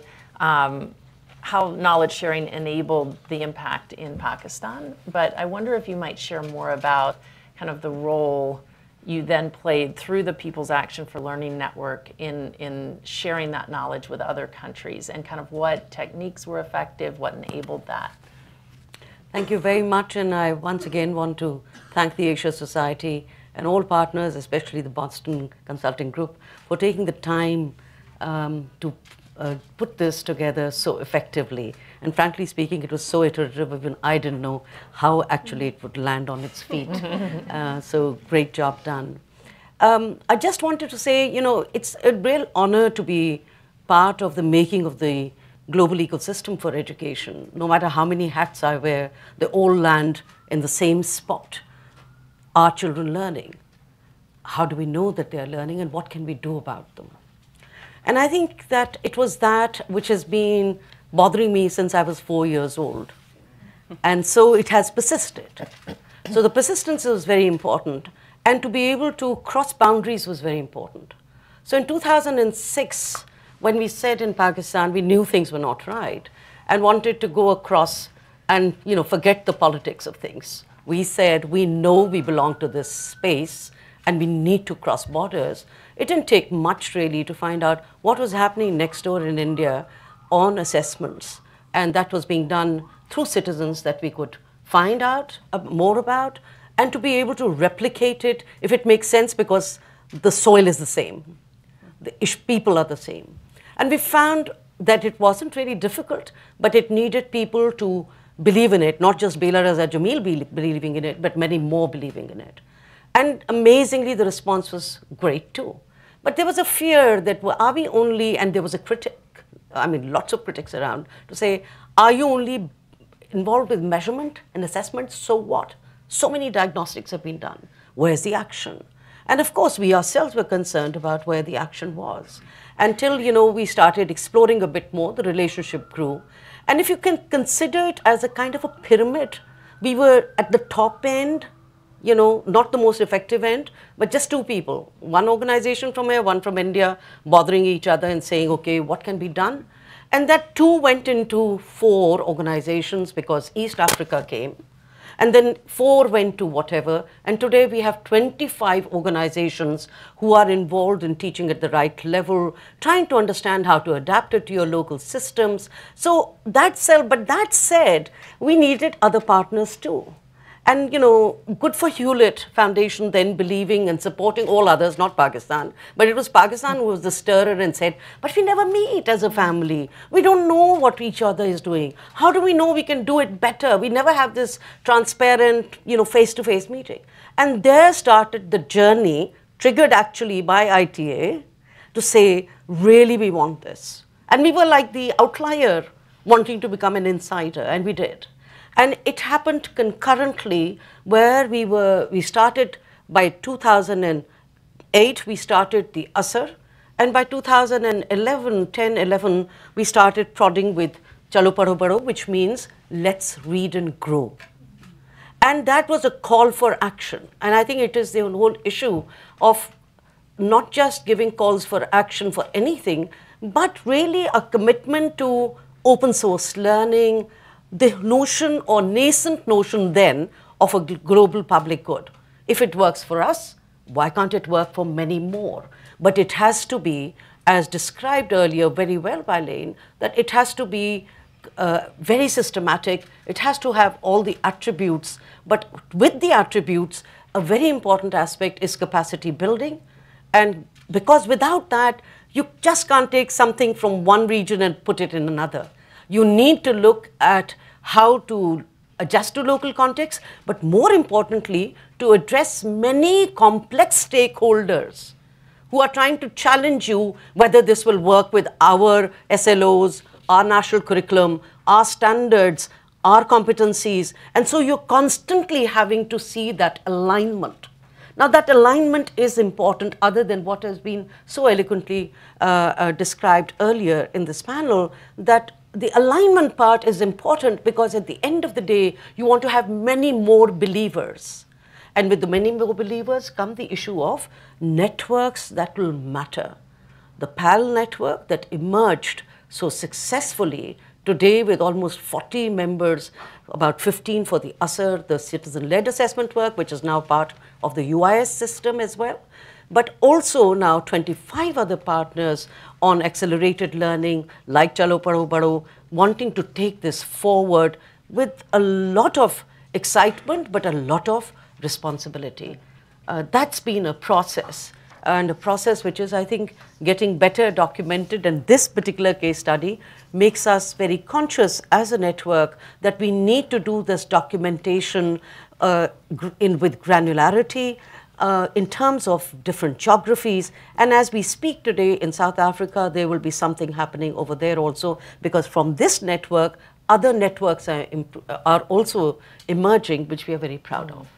knowledge sharing enabled the impact in Pakistan, but I wonder if you might share more about kind of the role you then played through the People's Action for Learning Network in sharing that knowledge with other countries, and kind of what techniques were effective, what enabled that. Thank you very much, and I once again want to thank the Asia Society and all partners, especially the Boston Consulting Group, for taking the time to put this together so effectively. And frankly speaking, it was so iterative, even I didn't know how actually it would land on its feet. So great job done. I just wanted to say, you know, it's a real honor to be part of the making of the global ecosystem for education. No matter how many hats I wear, they all land in the same spot. Are children learning? How do we know that they're learning, and what can we do about them? And I think that it was that which has been bothering me since I was 4 years old. And so it has persisted. So the persistence was very important. And to be able to cross boundaries was very important. So in 2006, when we said in Pakistan, we knew things were not right and wanted to go across and, you know, forget the politics of things. We said, we know we belong to this space and we need to cross borders. It didn't take much really to find out what was happening next door in India on assessments. And that was being done through citizens that we could find out more about, and to be able to replicate it if it makes sense, because the soil is the same. The people are the same. And we found that it wasn't really difficult, but it needed people to believe in it, not just Bela Raza Jamil believing in it, but many more believing in it. And amazingly, the response was great too. But there was a fear that, well, are we only, and there was a critic, I mean, lots of critics around, to say, are you only involved with measurement and assessment? So what? So many diagnostics have been done. Where's the action? And of course, we ourselves were concerned about where the action was. Until, you know, we started exploring a bit more, the relationship grew. And if you can consider it as a kind of a pyramid, we were at the top end you know, not the most effective end, but just two people, one organization from here, one from India, bothering each other and saying, okay, what can be done? And that two went into 4 organizations because East Africa came. And then 4 went to whatever. And today we have 25 organizations who are involved in teaching at the right level, trying to understand how to adapt it to your local systems. So that's, but that said, we needed other partners too. And, you know, good for Hewlett Foundation then believing and supporting all others, not Pakistan. But it was Pakistan who was the stirrer and said, but we never meet as a family. We don't know what each other is doing. How do we know we can do it better? We never have this transparent, you know, face-to-face meeting. And there started the journey, triggered actually by ITA, to say, really, we want this. And we were like the outlier wanting to become an insider, and we did. And it happened concurrently where we started by 2008, we started the Asar. And by 2011, 10, 11, we started prodding with Chalo Padho Badho, which means let's read and grow. And that was a call for action. And I think it is the whole issue of not just giving calls for action for anything, but really a commitment to open source learning, the notion or nascent notion then of a global public good. If it works for us, why can't it work for many more? But it has to be, as described earlier very well by Lane, that it has to be very systematic. It has to have all the attributes. But with the attributes, a very important aspect is capacity building. And because without that, you just can't take something from one region and put it in another. You need to look at how to adjust to local context, but more importantly, to address many complex stakeholders who are trying to challenge you whether this will work with our SLOs, our national curriculum, our standards, our competencies. And so you're constantly having to see that alignment. Now, that alignment is important, other than what has been so eloquently described earlier in this panel, that the alignment part is important because at the end of the day, you want to have many more believers. And with the many more believers come the issue of networks that will matter. The PAL network that emerged so successfully today with almost 40 members, about 15 for the ASER, the citizen-led assessment work, which is now part of the UIS system as well, but also now 25 other partners on accelerated learning, like Chalo Padho Badho, wanting to take this forward with a lot of excitement, but a lot of responsibility. That's been a process, and a process which is, I think, getting better documented. And this particular case study makes us very conscious as a network that we need to do this documentation with granularity, in terms of different geographies. And as we speak today in South Africa, there will be something happening over there also, because from this network, other networks are also emerging, which we are very proud of.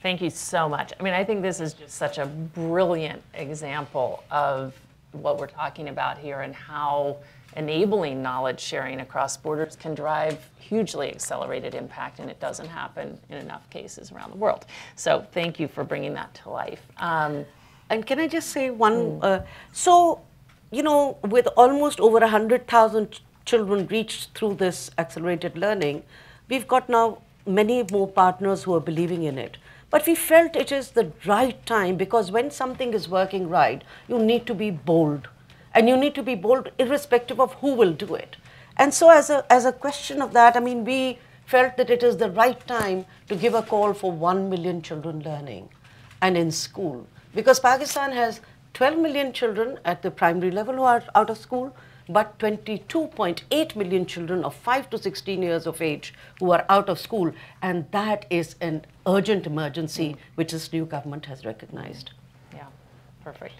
Thank you so much. I mean, I think this is just such a brilliant example of what we're talking about here and how enabling knowledge sharing across borders can drive hugely accelerated impact, and it doesn't happen in enough cases around the world. So thank you for bringing that to life. And can I just say one, so, you know, with almost over 100,000 children reached through this accelerated learning, we've got now many more partners who are believing in it. But we felt it is the right time, because when something is working right, you need to be bold. And you need to be bold irrespective of who will do it. And so as a question of that, I mean, we felt that it is the right time to give a call for 1 million children learning and in school. Because Pakistan has 12 million children at the primary level who are out of school, but 22.8 million children of 5 to 16 years of age who are out of school. And that is an urgent emergency, which this new government has recognized. Yeah, perfect.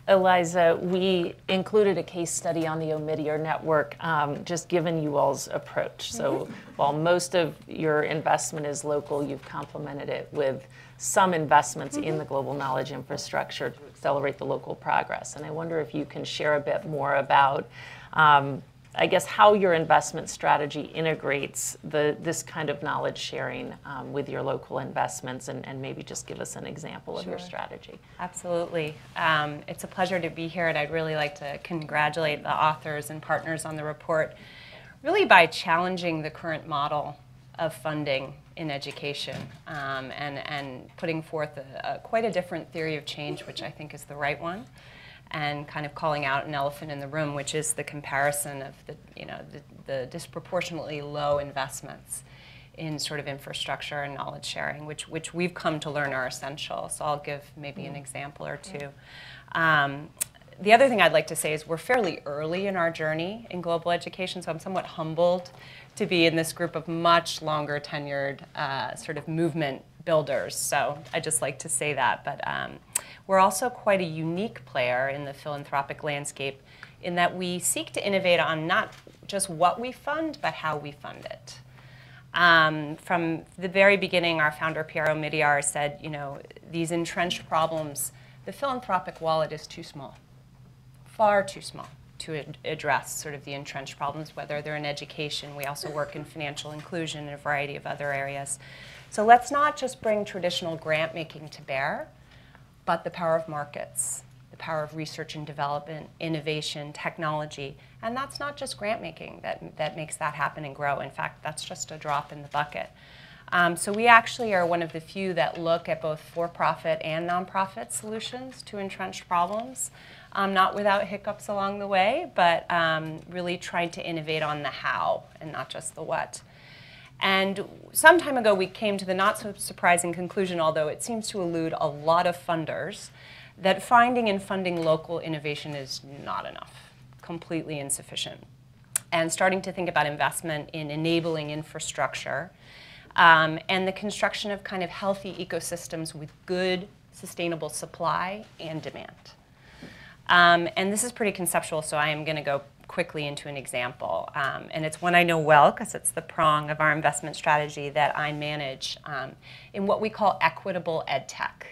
Eliza, we included a case study on the Omidyar network, just given you all's approach. So while most of your investment is local, you've complemented it with some investments in the global knowledge infrastructure to accelerate the local progress. And I wonder if you can share a bit more about I guess, how your investment strategy integrates this kind of knowledge sharing with your local investments, and maybe just give us an example of your strategy. Absolutely. It's a pleasure to be here, and I'd really like to congratulate the authors and partners on the report, really by challenging the current model of funding in education and putting forth quite a different theory of change, which I think is the right one, and kind of calling out an elephant in the room, which is the comparison of the disproportionately low investments in sort of infrastructure and knowledge sharing, which we've come to learn are essential. So I'll give maybe an example or two. The other thing I'd like to say is we're fairly early in our journey in global education, so I'm somewhat humbled to be in this group of much longer tenured sort of movement builders. So I just like to say that. But we're also quite a unique player in the philanthropic landscape in that we seek to innovate on not just what we fund, but how we fund it. From the very beginning, our founder, Piero Midiar, said, you know, these entrenched problems, the philanthropic wallet is too small, far too small to address sort of the entrenched problems, whether they're in education. We also work in financial inclusion and a variety of other areas. So let's not just bring traditional grant making to bear, but the power of markets, the power of research and development, innovation, technology. And that's not just grant making that makes that happen and grow. In fact, that's just a drop in the bucket. So we actually are one of the few that look at both for-profit and nonprofit solutions to entrenched problems, not without hiccups along the way, but really trying to innovate on the how and not just the what. And some time ago, we came to the not so surprising conclusion, although it seems to elude a lot of funders, that finding and funding local innovation is not enough, completely insufficient. And starting to think about investment in enabling infrastructure and the construction of kind of healthy ecosystems with good, sustainable supply and demand. And this is pretty conceptual, so I am going to go quickly into an example. And it's one I know well because it's the prong of our investment strategy that I manage in what we call equitable ed tech.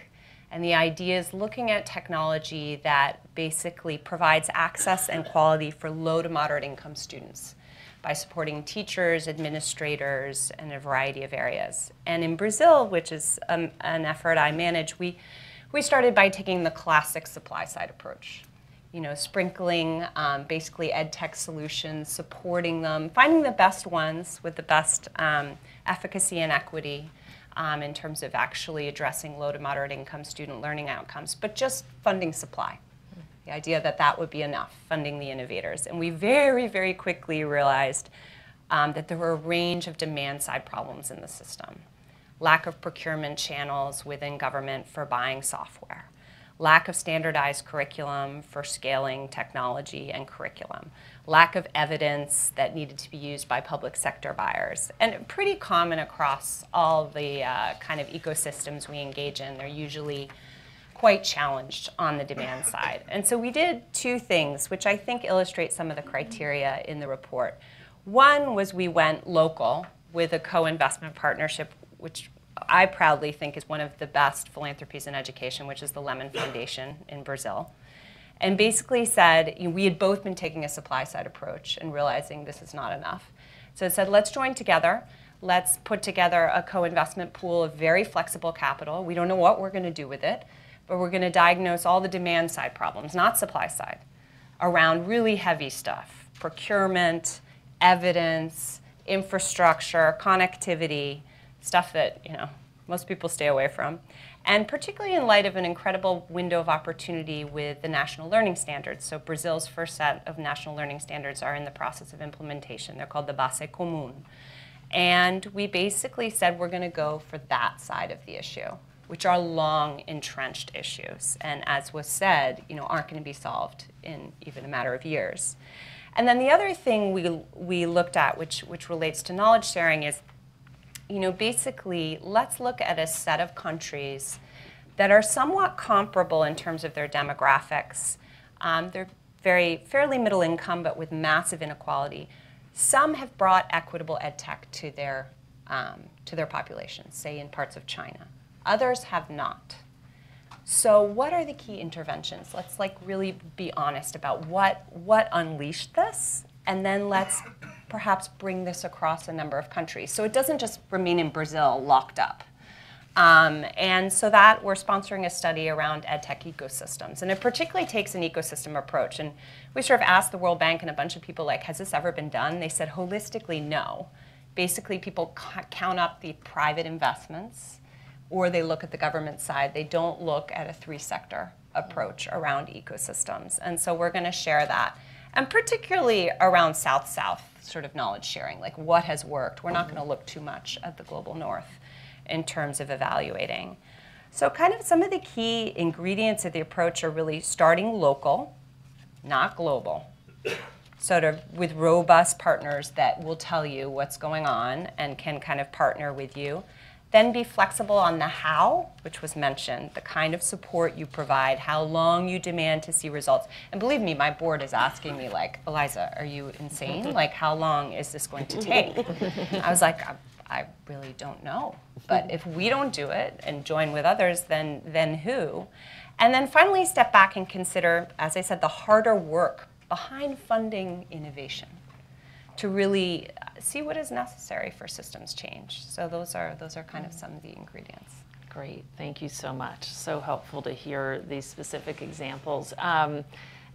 And the idea is looking at technology that basically provides access and quality for low to moderate income students by supporting teachers, administrators, and a variety of areas. And in Brazil, which is an effort I manage, we started by taking the classic supply side approach. You know, sprinkling basically ed tech solutions, supporting them, finding the best ones with the best efficacy and equity in terms of actually addressing low to moderate income student learning outcomes, but just funding supply. The idea that that would be enough, funding the innovators. And we very, very quickly realized that there were a range of demand side problems in the system. Lack of procurement channels within government for buying software. Lack of standardized curriculum for scaling technology and curriculum. Lack of evidence that needed to be used by public sector buyers. And pretty common across all the kind of ecosystems we engage in. They're usually quite challenged on the demand side. And so we did two things, which I think illustrate some of the criteria in the report. One was we went local with a co-investment partnership, which I proudly think is one of the best philanthropies in education, which is the Lemon Foundation in Brazil. And basically said, we had both been taking a supply side approach and realizing this is not enough. So it said, let's join together. Let's put together a co-investment pool of very flexible capital. We don't know what we're going to do with it, but we're going to diagnose all the demand side problems, not supply side, around really heavy stuff: procurement, evidence, infrastructure, connectivity, stuff that most people stay away from, and particularly in light of an incredible window of opportunity with the national learning standards. So Brazil's first set of national learning standards are in the process of implementation. They're called the Base Comum. And we basically said we're going to go for that side of the issue, which are long entrenched issues, and as was said, aren't going to be solved in even a matter of years. And then the other thing we looked at, which relates to knowledge sharing, is basically, let's look at a set of countries that are somewhat comparable in terms of their demographics. They're fairly middle income, but with massive inequality. Some have brought equitable ed tech to their populations, say in parts of China. Others have not. So what are the key interventions? Let's really be honest about what unleashed this and then let's perhaps bring this across a number of countries. So it doesn't just remain in Brazil locked up. And so that we're sponsoring a study around edtech ecosystems. And it particularly takes an ecosystem approach. And we sort of asked the World Bank and a bunch of people, like, has this ever been done? They said holistically, no. Basically, people count up the private investments, or they look at the government side. They don't look at a three-sector approach around ecosystems. And so we're going to share that. And particularly around South-South sort of knowledge sharing, like what has worked. We're not going to look too much at the global North in terms of evaluating. So kind of some of the key ingredients of the approach are really starting local, not global, sort of with robust partners that will tell you what's going on and can kind of partner with you. Then be flexible on the how, which was mentioned, the kind of support you provide, how long you demand to see results. And believe me, my board is asking me, like, Eliza, are you insane? Like, how long is this going to take? I was like, I really don't know. But if we don't do it and join with others, then who? And then finally step back and consider, as I said, the harder work behind funding innovation to really see what is necessary for systems change. So those are kind of some of the ingredients. Great, thank you so much. So helpful to hear these specific examples.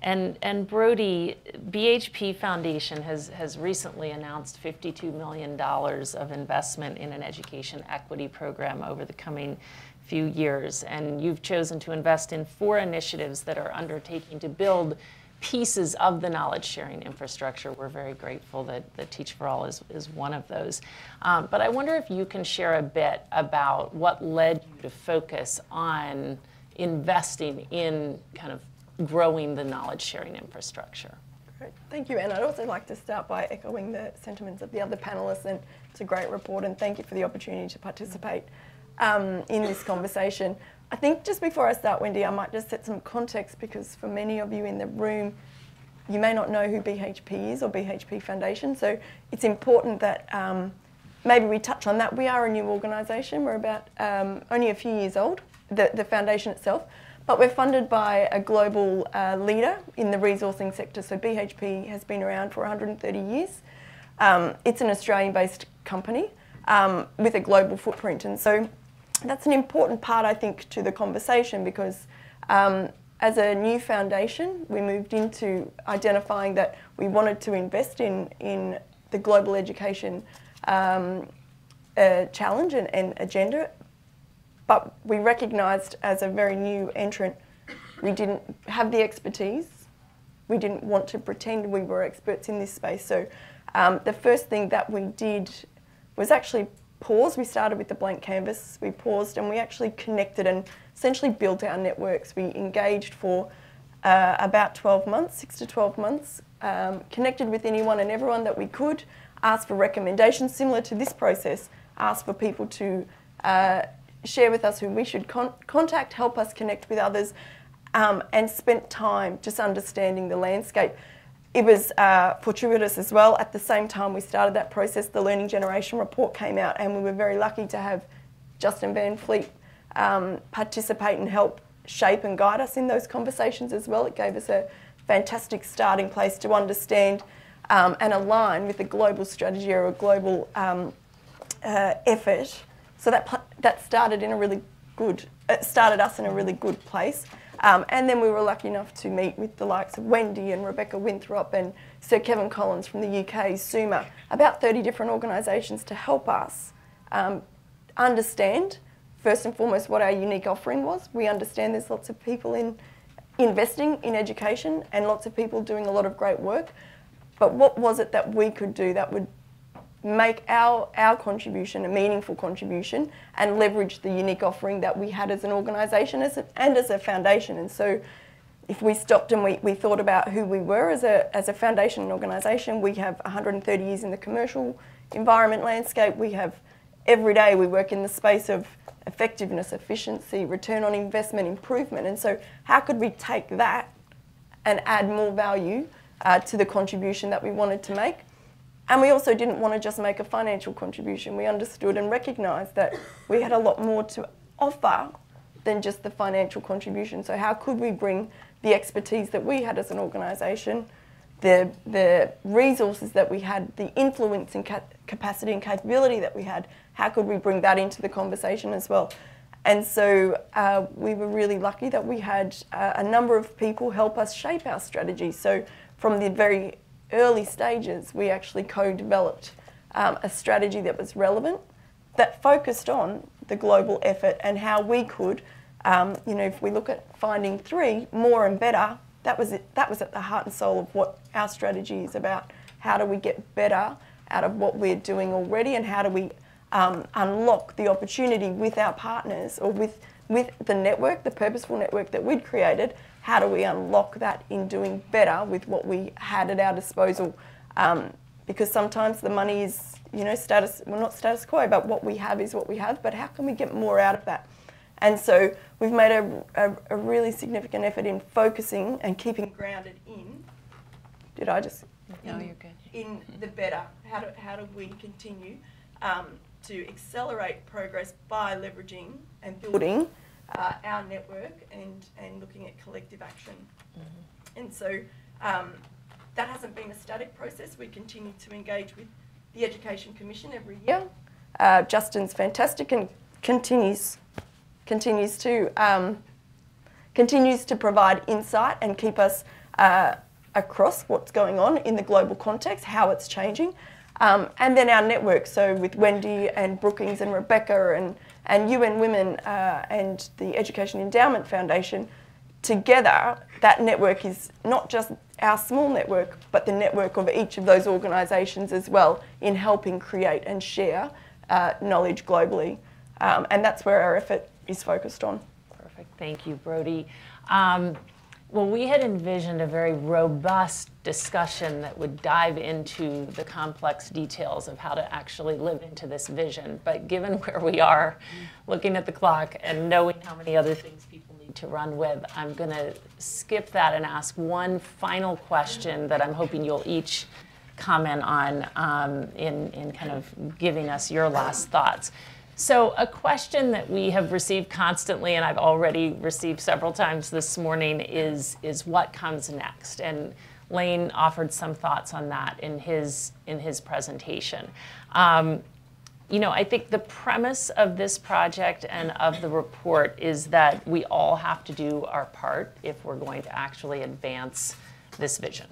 And Brody, BHP Foundation has recently announced $52 million of investment in an education equity program over the coming few years. And you've chosen to invest in 4 initiatives that are undertaking to build pieces of the knowledge sharing infrastructure. We're very grateful that Teach for All is one of those. But I wonder if you can share a bit about what led you to focus on investing in kind of growing the knowledge sharing infrastructure. Great. Thank you, and I'd also like to start by echoing the sentiments of the other panelists, and it's a great report, and thank you for the opportunity to participate in this conversation. I think just before I start, Wendy, I might just set some context, because for many of you in the room, you may not know who BHP is or BHP Foundation, so it's important that maybe we touch on that. We are a new organisation. We're about only a few years old, the foundation itself, but we're funded by a global leader in the resourcing sector. So BHP has been around for 130 years. It's an Australian-based company with a global footprint, and so that's an important part, I think, to the conversation, because as a new foundation, we moved into identifying that we wanted to invest in the global education challenge and agenda, but we recognised as a very new entrant, we didn't have the expertise. We didn't want to pretend we were experts in this space. So the first thing that we did was actually pause. We started with the blank canvas. We paused and we actually connected and essentially built our networks. We engaged for about 12 months, 6 to 12 months, connected with anyone and everyone that we could, asked for recommendations similar to this process, asked for people to share with us who we should contact, help us connect with others, and spent time just understanding the landscape. It was fortuitous as well. At the same time we started that process, the Learning Generation report came out, and we were very lucky to have Justin Van Fleet participate and help shape and guide us in those conversations as well. It gave us a fantastic starting place to understand and align with a global strategy or a global effort. So that started in a really good, started us in a really good place. And then we were lucky enough to meet with the likes of Wendy and Rebecca Winthrop and Sir Kevin Collins from the UK, SUMA, about 30 different organisations to help us understand, first and foremost, what our unique offering was. We understand there's lots of people investing in education and lots of people doing a lot of great work, but what was it that we could do that would make our contribution a meaningful contribution and leverage the unique offering that we had as an organisation and as a foundation. And so if we stopped and we thought about who we were as a foundation and organisation, we have 130 years in the commercial environment landscape. We have, every day we work in the space of effectiveness, efficiency, return on investment, improvement. And so how could we take that and add more value to the contribution that we wanted to make? And we also didn't want to just make a financial contribution. We understood and recognised that we had a lot more to offer than just the financial contribution. So how could we bring the expertise that we had as an organisation, the resources that we had, the influence and capacity and capability that we had, how could we bring that into the conversation as well? And so we were really lucky that we had a number of people help us shape our strategy. So from the very early stages, we actually co-developed a strategy that was relevant, that focused on the global effort and how we could, if we look at finding 3, more and better, that was at the heart and soul of what our strategy is about. How do we get better out of what we're doing already, and how do we unlock the opportunity with our partners, or with the network, the purposeful network that we'd created? How do we unlock that in doing better with what we had at our disposal? Because sometimes the money is, not status quo, but what we have is what we have, but how can we get more out of that? And so we've made a really significant effort in focusing and keeping grounded in, No, you're good. In the better. How do we continue to accelerate progress by leveraging and building our network and looking at collective action? And so that hasn't been a static process. We continue to engage with the Education Commission every year. Justin's fantastic and continues to provide insight and keep us across what's going on in the global context, how it's changing. And then our network, so with Wendy and Brookings and Rebecca and UN Women and the Education Endowment Foundation, together that network is not just our small network, but the network of each of those organisations as well, in helping create and share knowledge globally. And that's where our effort is focused on. Perfect. Thank you, Brodie. Well, we had envisioned a very robust discussion that would dive into the complex details of how to actually live into this vision. But given where we are, looking at the clock and knowing how many other things people need to run with, I'm going to skip that and ask one final question that I'm hoping you'll each comment on in kind of giving us your last thoughts. So a question that we have received constantly, and I've already received several times this morning, is what comes next? And Lane offered some thoughts on that in his presentation. I think the premise of this project and of the report is that we all have to do our part if we're going to actually advance this vision.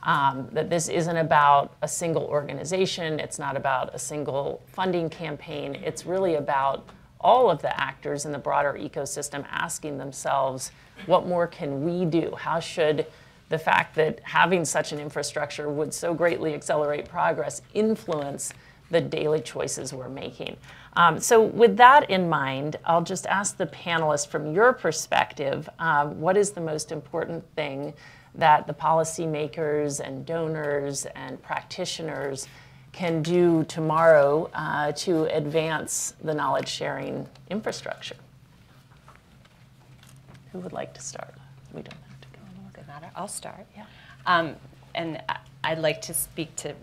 That this isn't about a single organization, it's not about a single funding campaign, it's really about all of the actors in the broader ecosystem asking themselves, what more can we do? How should the fact that having such an infrastructure would so greatly accelerate progress influence the daily choices we're making? So with that in mind, I'll just ask the panelists, from your perspective, what is the most important thing that the policymakers and donors and practitioners can do tomorrow to advance the knowledge sharing infrastructure? Who would like to start? We don't have to go in order. Doesn't matter. I'll start. Yeah. And I'd like to speak to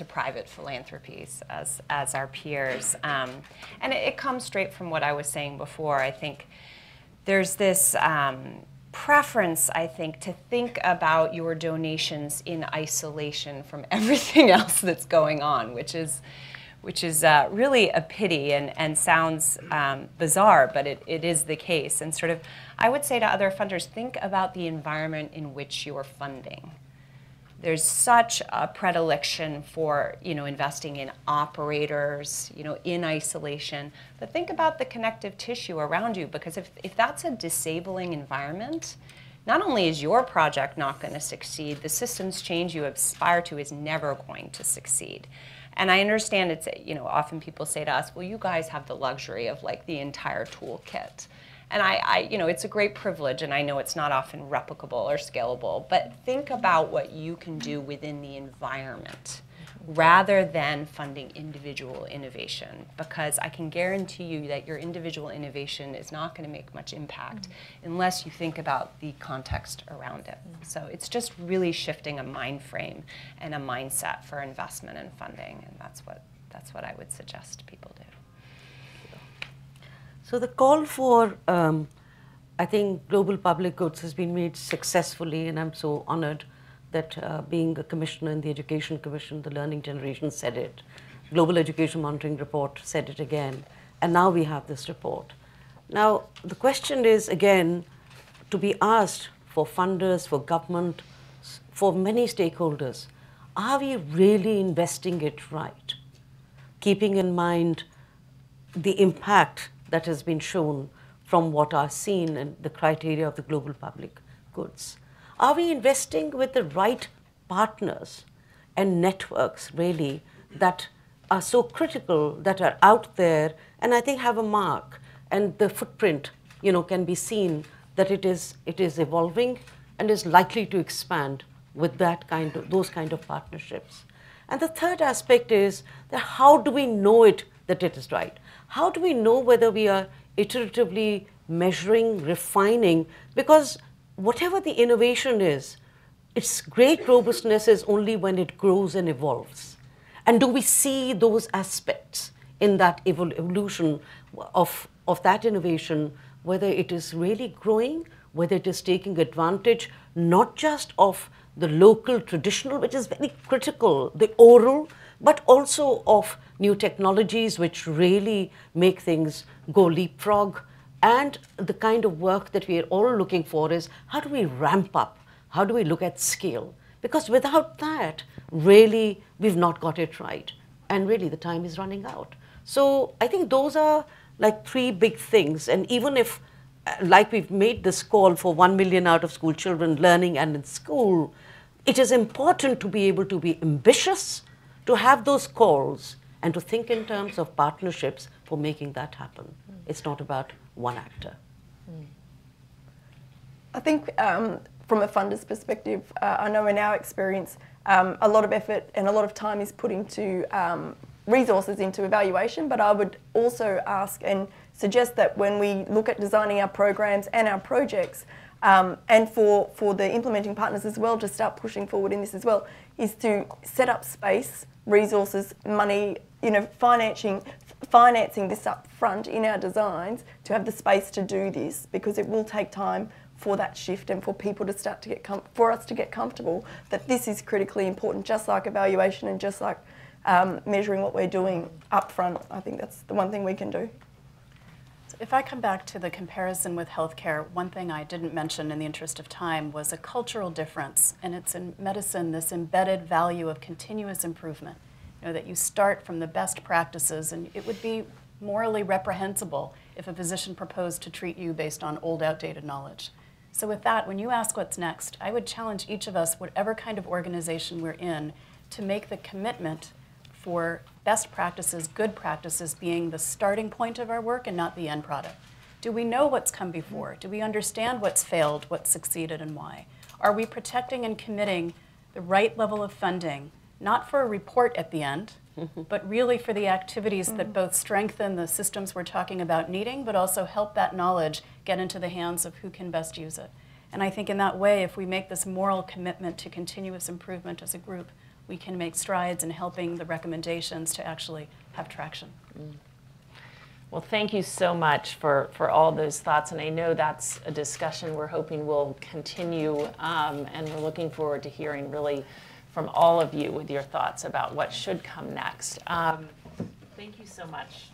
private philanthropies as our peers. And it comes straight from what I was saying before. I think there's this preference, I think, to think about your donations in isolation from everything else that's going on, which is really a pity and sounds bizarre, but it is the case. And sort of, I would say to other funders, think about the environment in which you're funding. There's such a predilection for, investing in operators, in isolation. But think about the connective tissue around you, because if that's a disabling environment, not only is your project not going to succeed, the systems change you aspire to is never going to succeed. And I understand it's, often people say to us, well, you guys have the luxury of like the entire toolkit. And I it's a great privilege, and I know it's not often replicable or scalable, but think about what you can do within the environment rather than funding individual innovation, because I can guarantee you that your individual innovation is not going to make much impact unless you think about the context around it. So it's just really shifting a mind frame and a mindset for investment and funding, and that's what I would suggest people do. So the call for, I think, global public goods has been made successfully, and I'm so honored that being a commissioner in the Education Commission, the Learning Generation said it. Global Education Monitoring Report said it again. And now we have this report. Now, the question is, again, to be asked for funders, for government, for many stakeholders, are we really investing it right? Keeping in mind the impact that has been shown from what are seen in the criteria of the global public goods. Are we investing with the right partners and networks, really, that are so critical, that are out there, and I think have a mark, and the footprint, can be seen that it is evolving and is likely to expand with those kind of partnerships. And the third aspect is that how do we know that it is right? How do we know whether we are iteratively measuring, refining? Because whatever the innovation is, its great robustness is only when it grows and evolves. And do we see those aspects in that evolution of that innovation, whether it is really growing, whether it is taking advantage not just of the local traditional, which is very critical, the oral, but also of new technologies which really make things go leapfrog. And the kind of work that we are all looking for is, how do we ramp up? How do we look at scale? Because without that, really, we've not got it right. And really, the time is running out. So I think those are like three big things. And even if, like we've made this call for 1 million out of school children learning and in school, it is important to be able to be ambitious, to have those calls, and to think in terms of partnerships for making that happen. It's not about one actor. I think from a funder's perspective, I know in our experience, a lot of effort and a lot of time is put into resources into evaluation, but I would also ask and suggest that when we look at designing our programs and our projects, and for the implementing partners as well to start pushing forward in this as well, is to set up space, resources, money, financing this up front in our designs to have the space to do this, because it will take time for that shift and for people to start to for us to get comfortable that this is critically important, just like evaluation and just like measuring what we're doing up front. I think that's the one thing we can do. So if I come back to the comparison with healthcare, one thing I didn't mention in the interest of time was a cultural difference, and it's in medicine, this embedded value of continuous improvement. That you start from the best practices, and it would be morally reprehensible if a physician proposed to treat you based on old, outdated knowledge. So with that, when you ask what's next, I would challenge each of us, whatever kind of organization we're in, to make the commitment for best practices, good practices being the starting point of our work and not the end product. Do we know what's come before? Do we understand what's failed, what's succeeded, and why? Are we protecting and committing the right level of funding, not for a report at the end, but really for the activities that both strengthen the systems we're talking about needing, but also help that knowledge get into the hands of who can best use it? And I think in that way, if we make this moral commitment to continuous improvement as a group, we can make strides in helping the recommendations to actually have traction. Well, thank you so much for all those thoughts, and I know that's a discussion we're hoping will continue, and we're looking forward to hearing really from all of you with your thoughts about what should come next. Thank you so much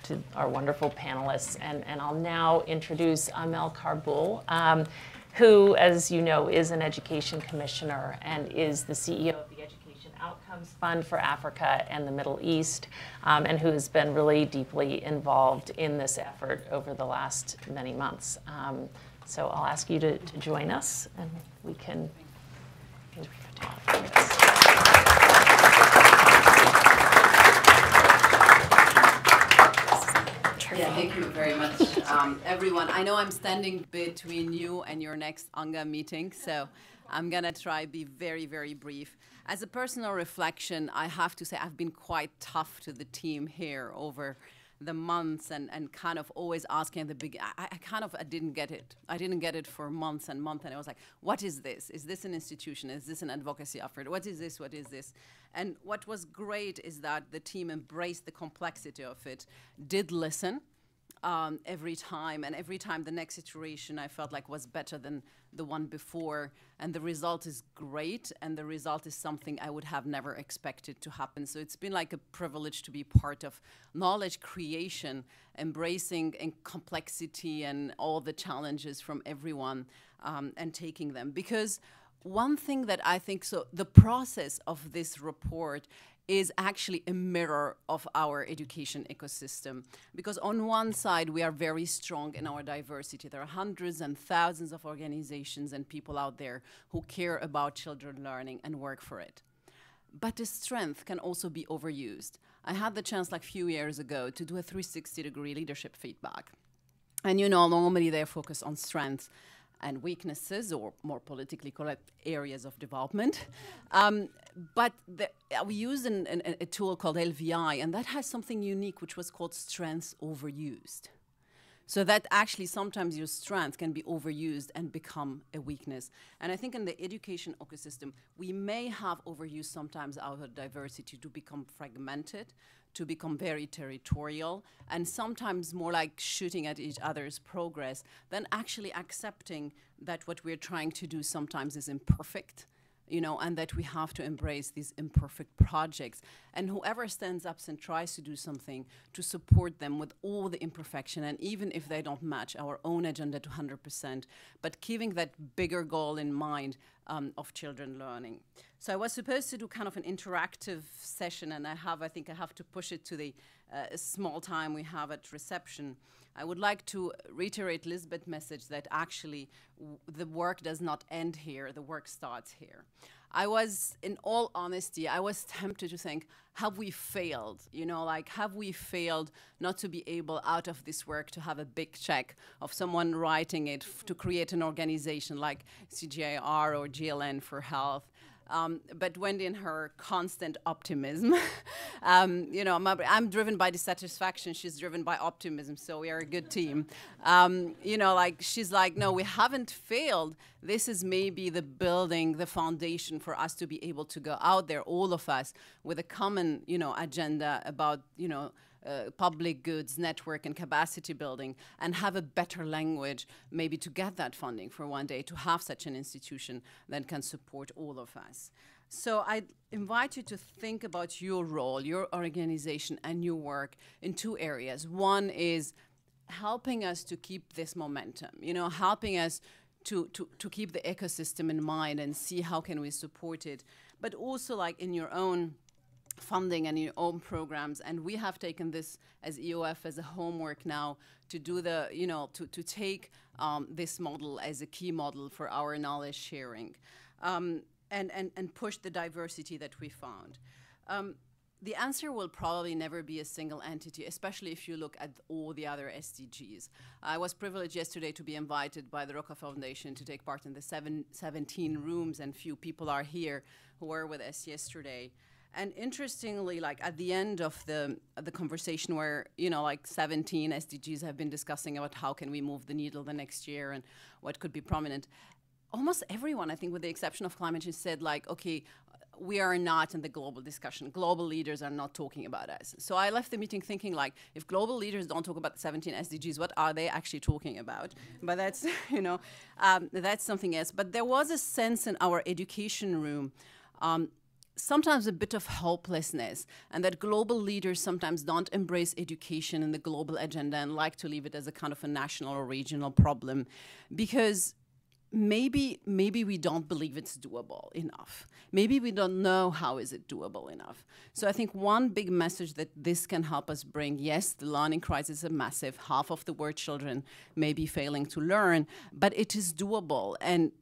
to our wonderful panelists, and I'll now introduce Amel Karbul, who, as you know, is an education commissioner and is the CEO of the Education Outcomes Fund for Africa and the Middle East, and who has been really deeply involved in this effort over the last many months. So I'll ask you to join us, and we can Yeah, thank you very much, everyone. I know I'm standing between you and your next UNGA meeting, so I'm going to try to be very, very brief. As a personal reflection, I have to say I've been quite tough to the team here over the months and kind of always asking at the beginning. I didn't get it. I didn't get it for months and months, and I was like, what is this? Is this an institution? Is this an advocacy effort? What is this? What is this? And what was great is that the team embraced the complexity of it, did listen, every time, and every time the next iteration I felt like was better than the one before, and the result is great, and the result is something I would have never expected to happen. So it's been like a privilege to be part of knowledge creation, embracing complexity and all the challenges from everyone, and taking them. Because one thing that I think, so the process of this report is actually a mirror of our education ecosystem. Because on one side, we are very strong in our diversity. There are hundreds and thousands of organizations and people out there who care about children learning and work for it. But the strength can also be overused. I had the chance like a few years ago to do a 360-degree leadership feedback. And you know, normally they focus on strengths and weaknesses, or more politically correct, areas of development. But we used a tool called LVI, and that has something unique, which was called strengths overused. So that actually sometimes your strength can be overused and become a weakness. And I think in the education ecosystem, we may have overused sometimes our diversity to become fragmented, to become very territorial, and sometimes more like shooting at each other's progress than actually accepting that what we're trying to do sometimes is imperfect, you know, and that we have to embrace these imperfect projects. And whoever stands up and tries to do something, to support them with all the imperfection, and even if they don't match our own agenda to 100%, but keeping that bigger goal in mind of children learning. So I was supposed to do kind of an interactive session, and I think I have to push it to the small time we have at reception. I would like to reiterate Lisbeth's message that actually the work does not end here, the work starts here. I was, in all honesty, I was tempted to think, have we failed? You know, like, have we failed not to be able, out of this work, to have a big check of someone writing it to create an organization like CGIAR or GLN for Health? But Wendy, in her constant optimism, you know, I'm driven by dissatisfaction. She's driven by optimism, so we are a good team. You know, like, she's like, no, we haven't failed. This is maybe the building, the foundation for us to be able to go out there, all of us, with a common, you know, agenda about, you know, public goods, network, and capacity building, and have a better language maybe to get that funding for one day, to have such an institution that can support all of us. So I invite you to think about your role, your organization, and your work in two areas. One is helping us to keep this momentum, you know, helping us to keep the ecosystem in mind and see how can we support it, but also like in your own funding and your own programs. And we have taken this as EOF as a homework now to do the, you know, to take this model as a key model for our knowledge sharing, and push the diversity that we found. The answer will probably never be a single entity, especially if you look at all the other SDGs. I was privileged yesterday to be invited by the Rockefeller Foundation to take part in the 17 rooms, and few people are here who were with us yesterday. And interestingly, like at the end of the conversation where, you know, like 17 SDGs have been discussing about how can we move the needle the next year and what could be prominent, almost everyone, I think with the exception of climate change, said like, okay, we are not in the global discussion. Global leaders are not talking about us. So I left the meeting thinking like, if global leaders don't talk about the 17 SDGs, what are they actually talking about? But that's, you know, that's something else. But there was a sense in our education room, sometimes a bit of hopelessness, and that global leaders sometimes don't embrace education in the global agenda and like to leave it as a kind of a national or regional problem, because maybe we don't believe it's doable enough. Maybe we don't know how is it doable enough. So I think one big message that this can help us bring, yes, the learning crisis is massive. Half of the world children may be failing to learn, but it is doable. And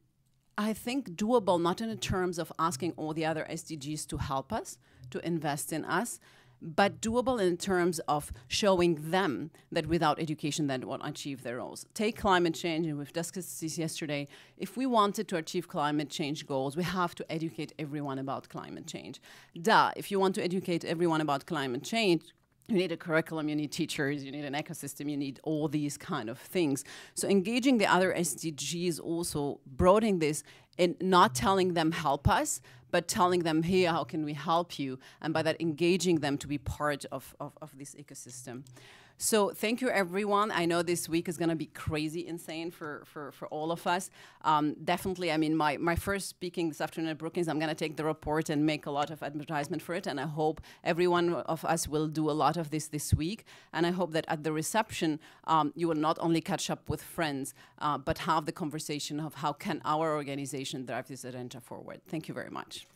I think doable not in terms of asking all the other SDGs to help us, to invest in us, but doable in terms of showing them that without education they won't achieve their goals. Take climate change, and we've discussed this yesterday. If we wanted to achieve climate change goals, we have to educate everyone about climate change. If you want to educate everyone about climate change, you need a curriculum, you need teachers, you need an ecosystem, you need all these kind of things. So engaging the other SDGs, also broadening this in not telling them help us, but telling them, hey, how can we help you? And by that, engaging them to be part of this ecosystem. So thank you, everyone. I know this week is going to be crazy insane for all of us. Definitely, I mean, my first speaking this afternoon at Brookings, I'm going to take the report and make a lot of advertisement for it. And I hope every one of us will do a lot of this week. And I hope that at the reception, you will not only catch up with friends, but have the conversation of how can our organization drive this agenda forward. Thank you very much.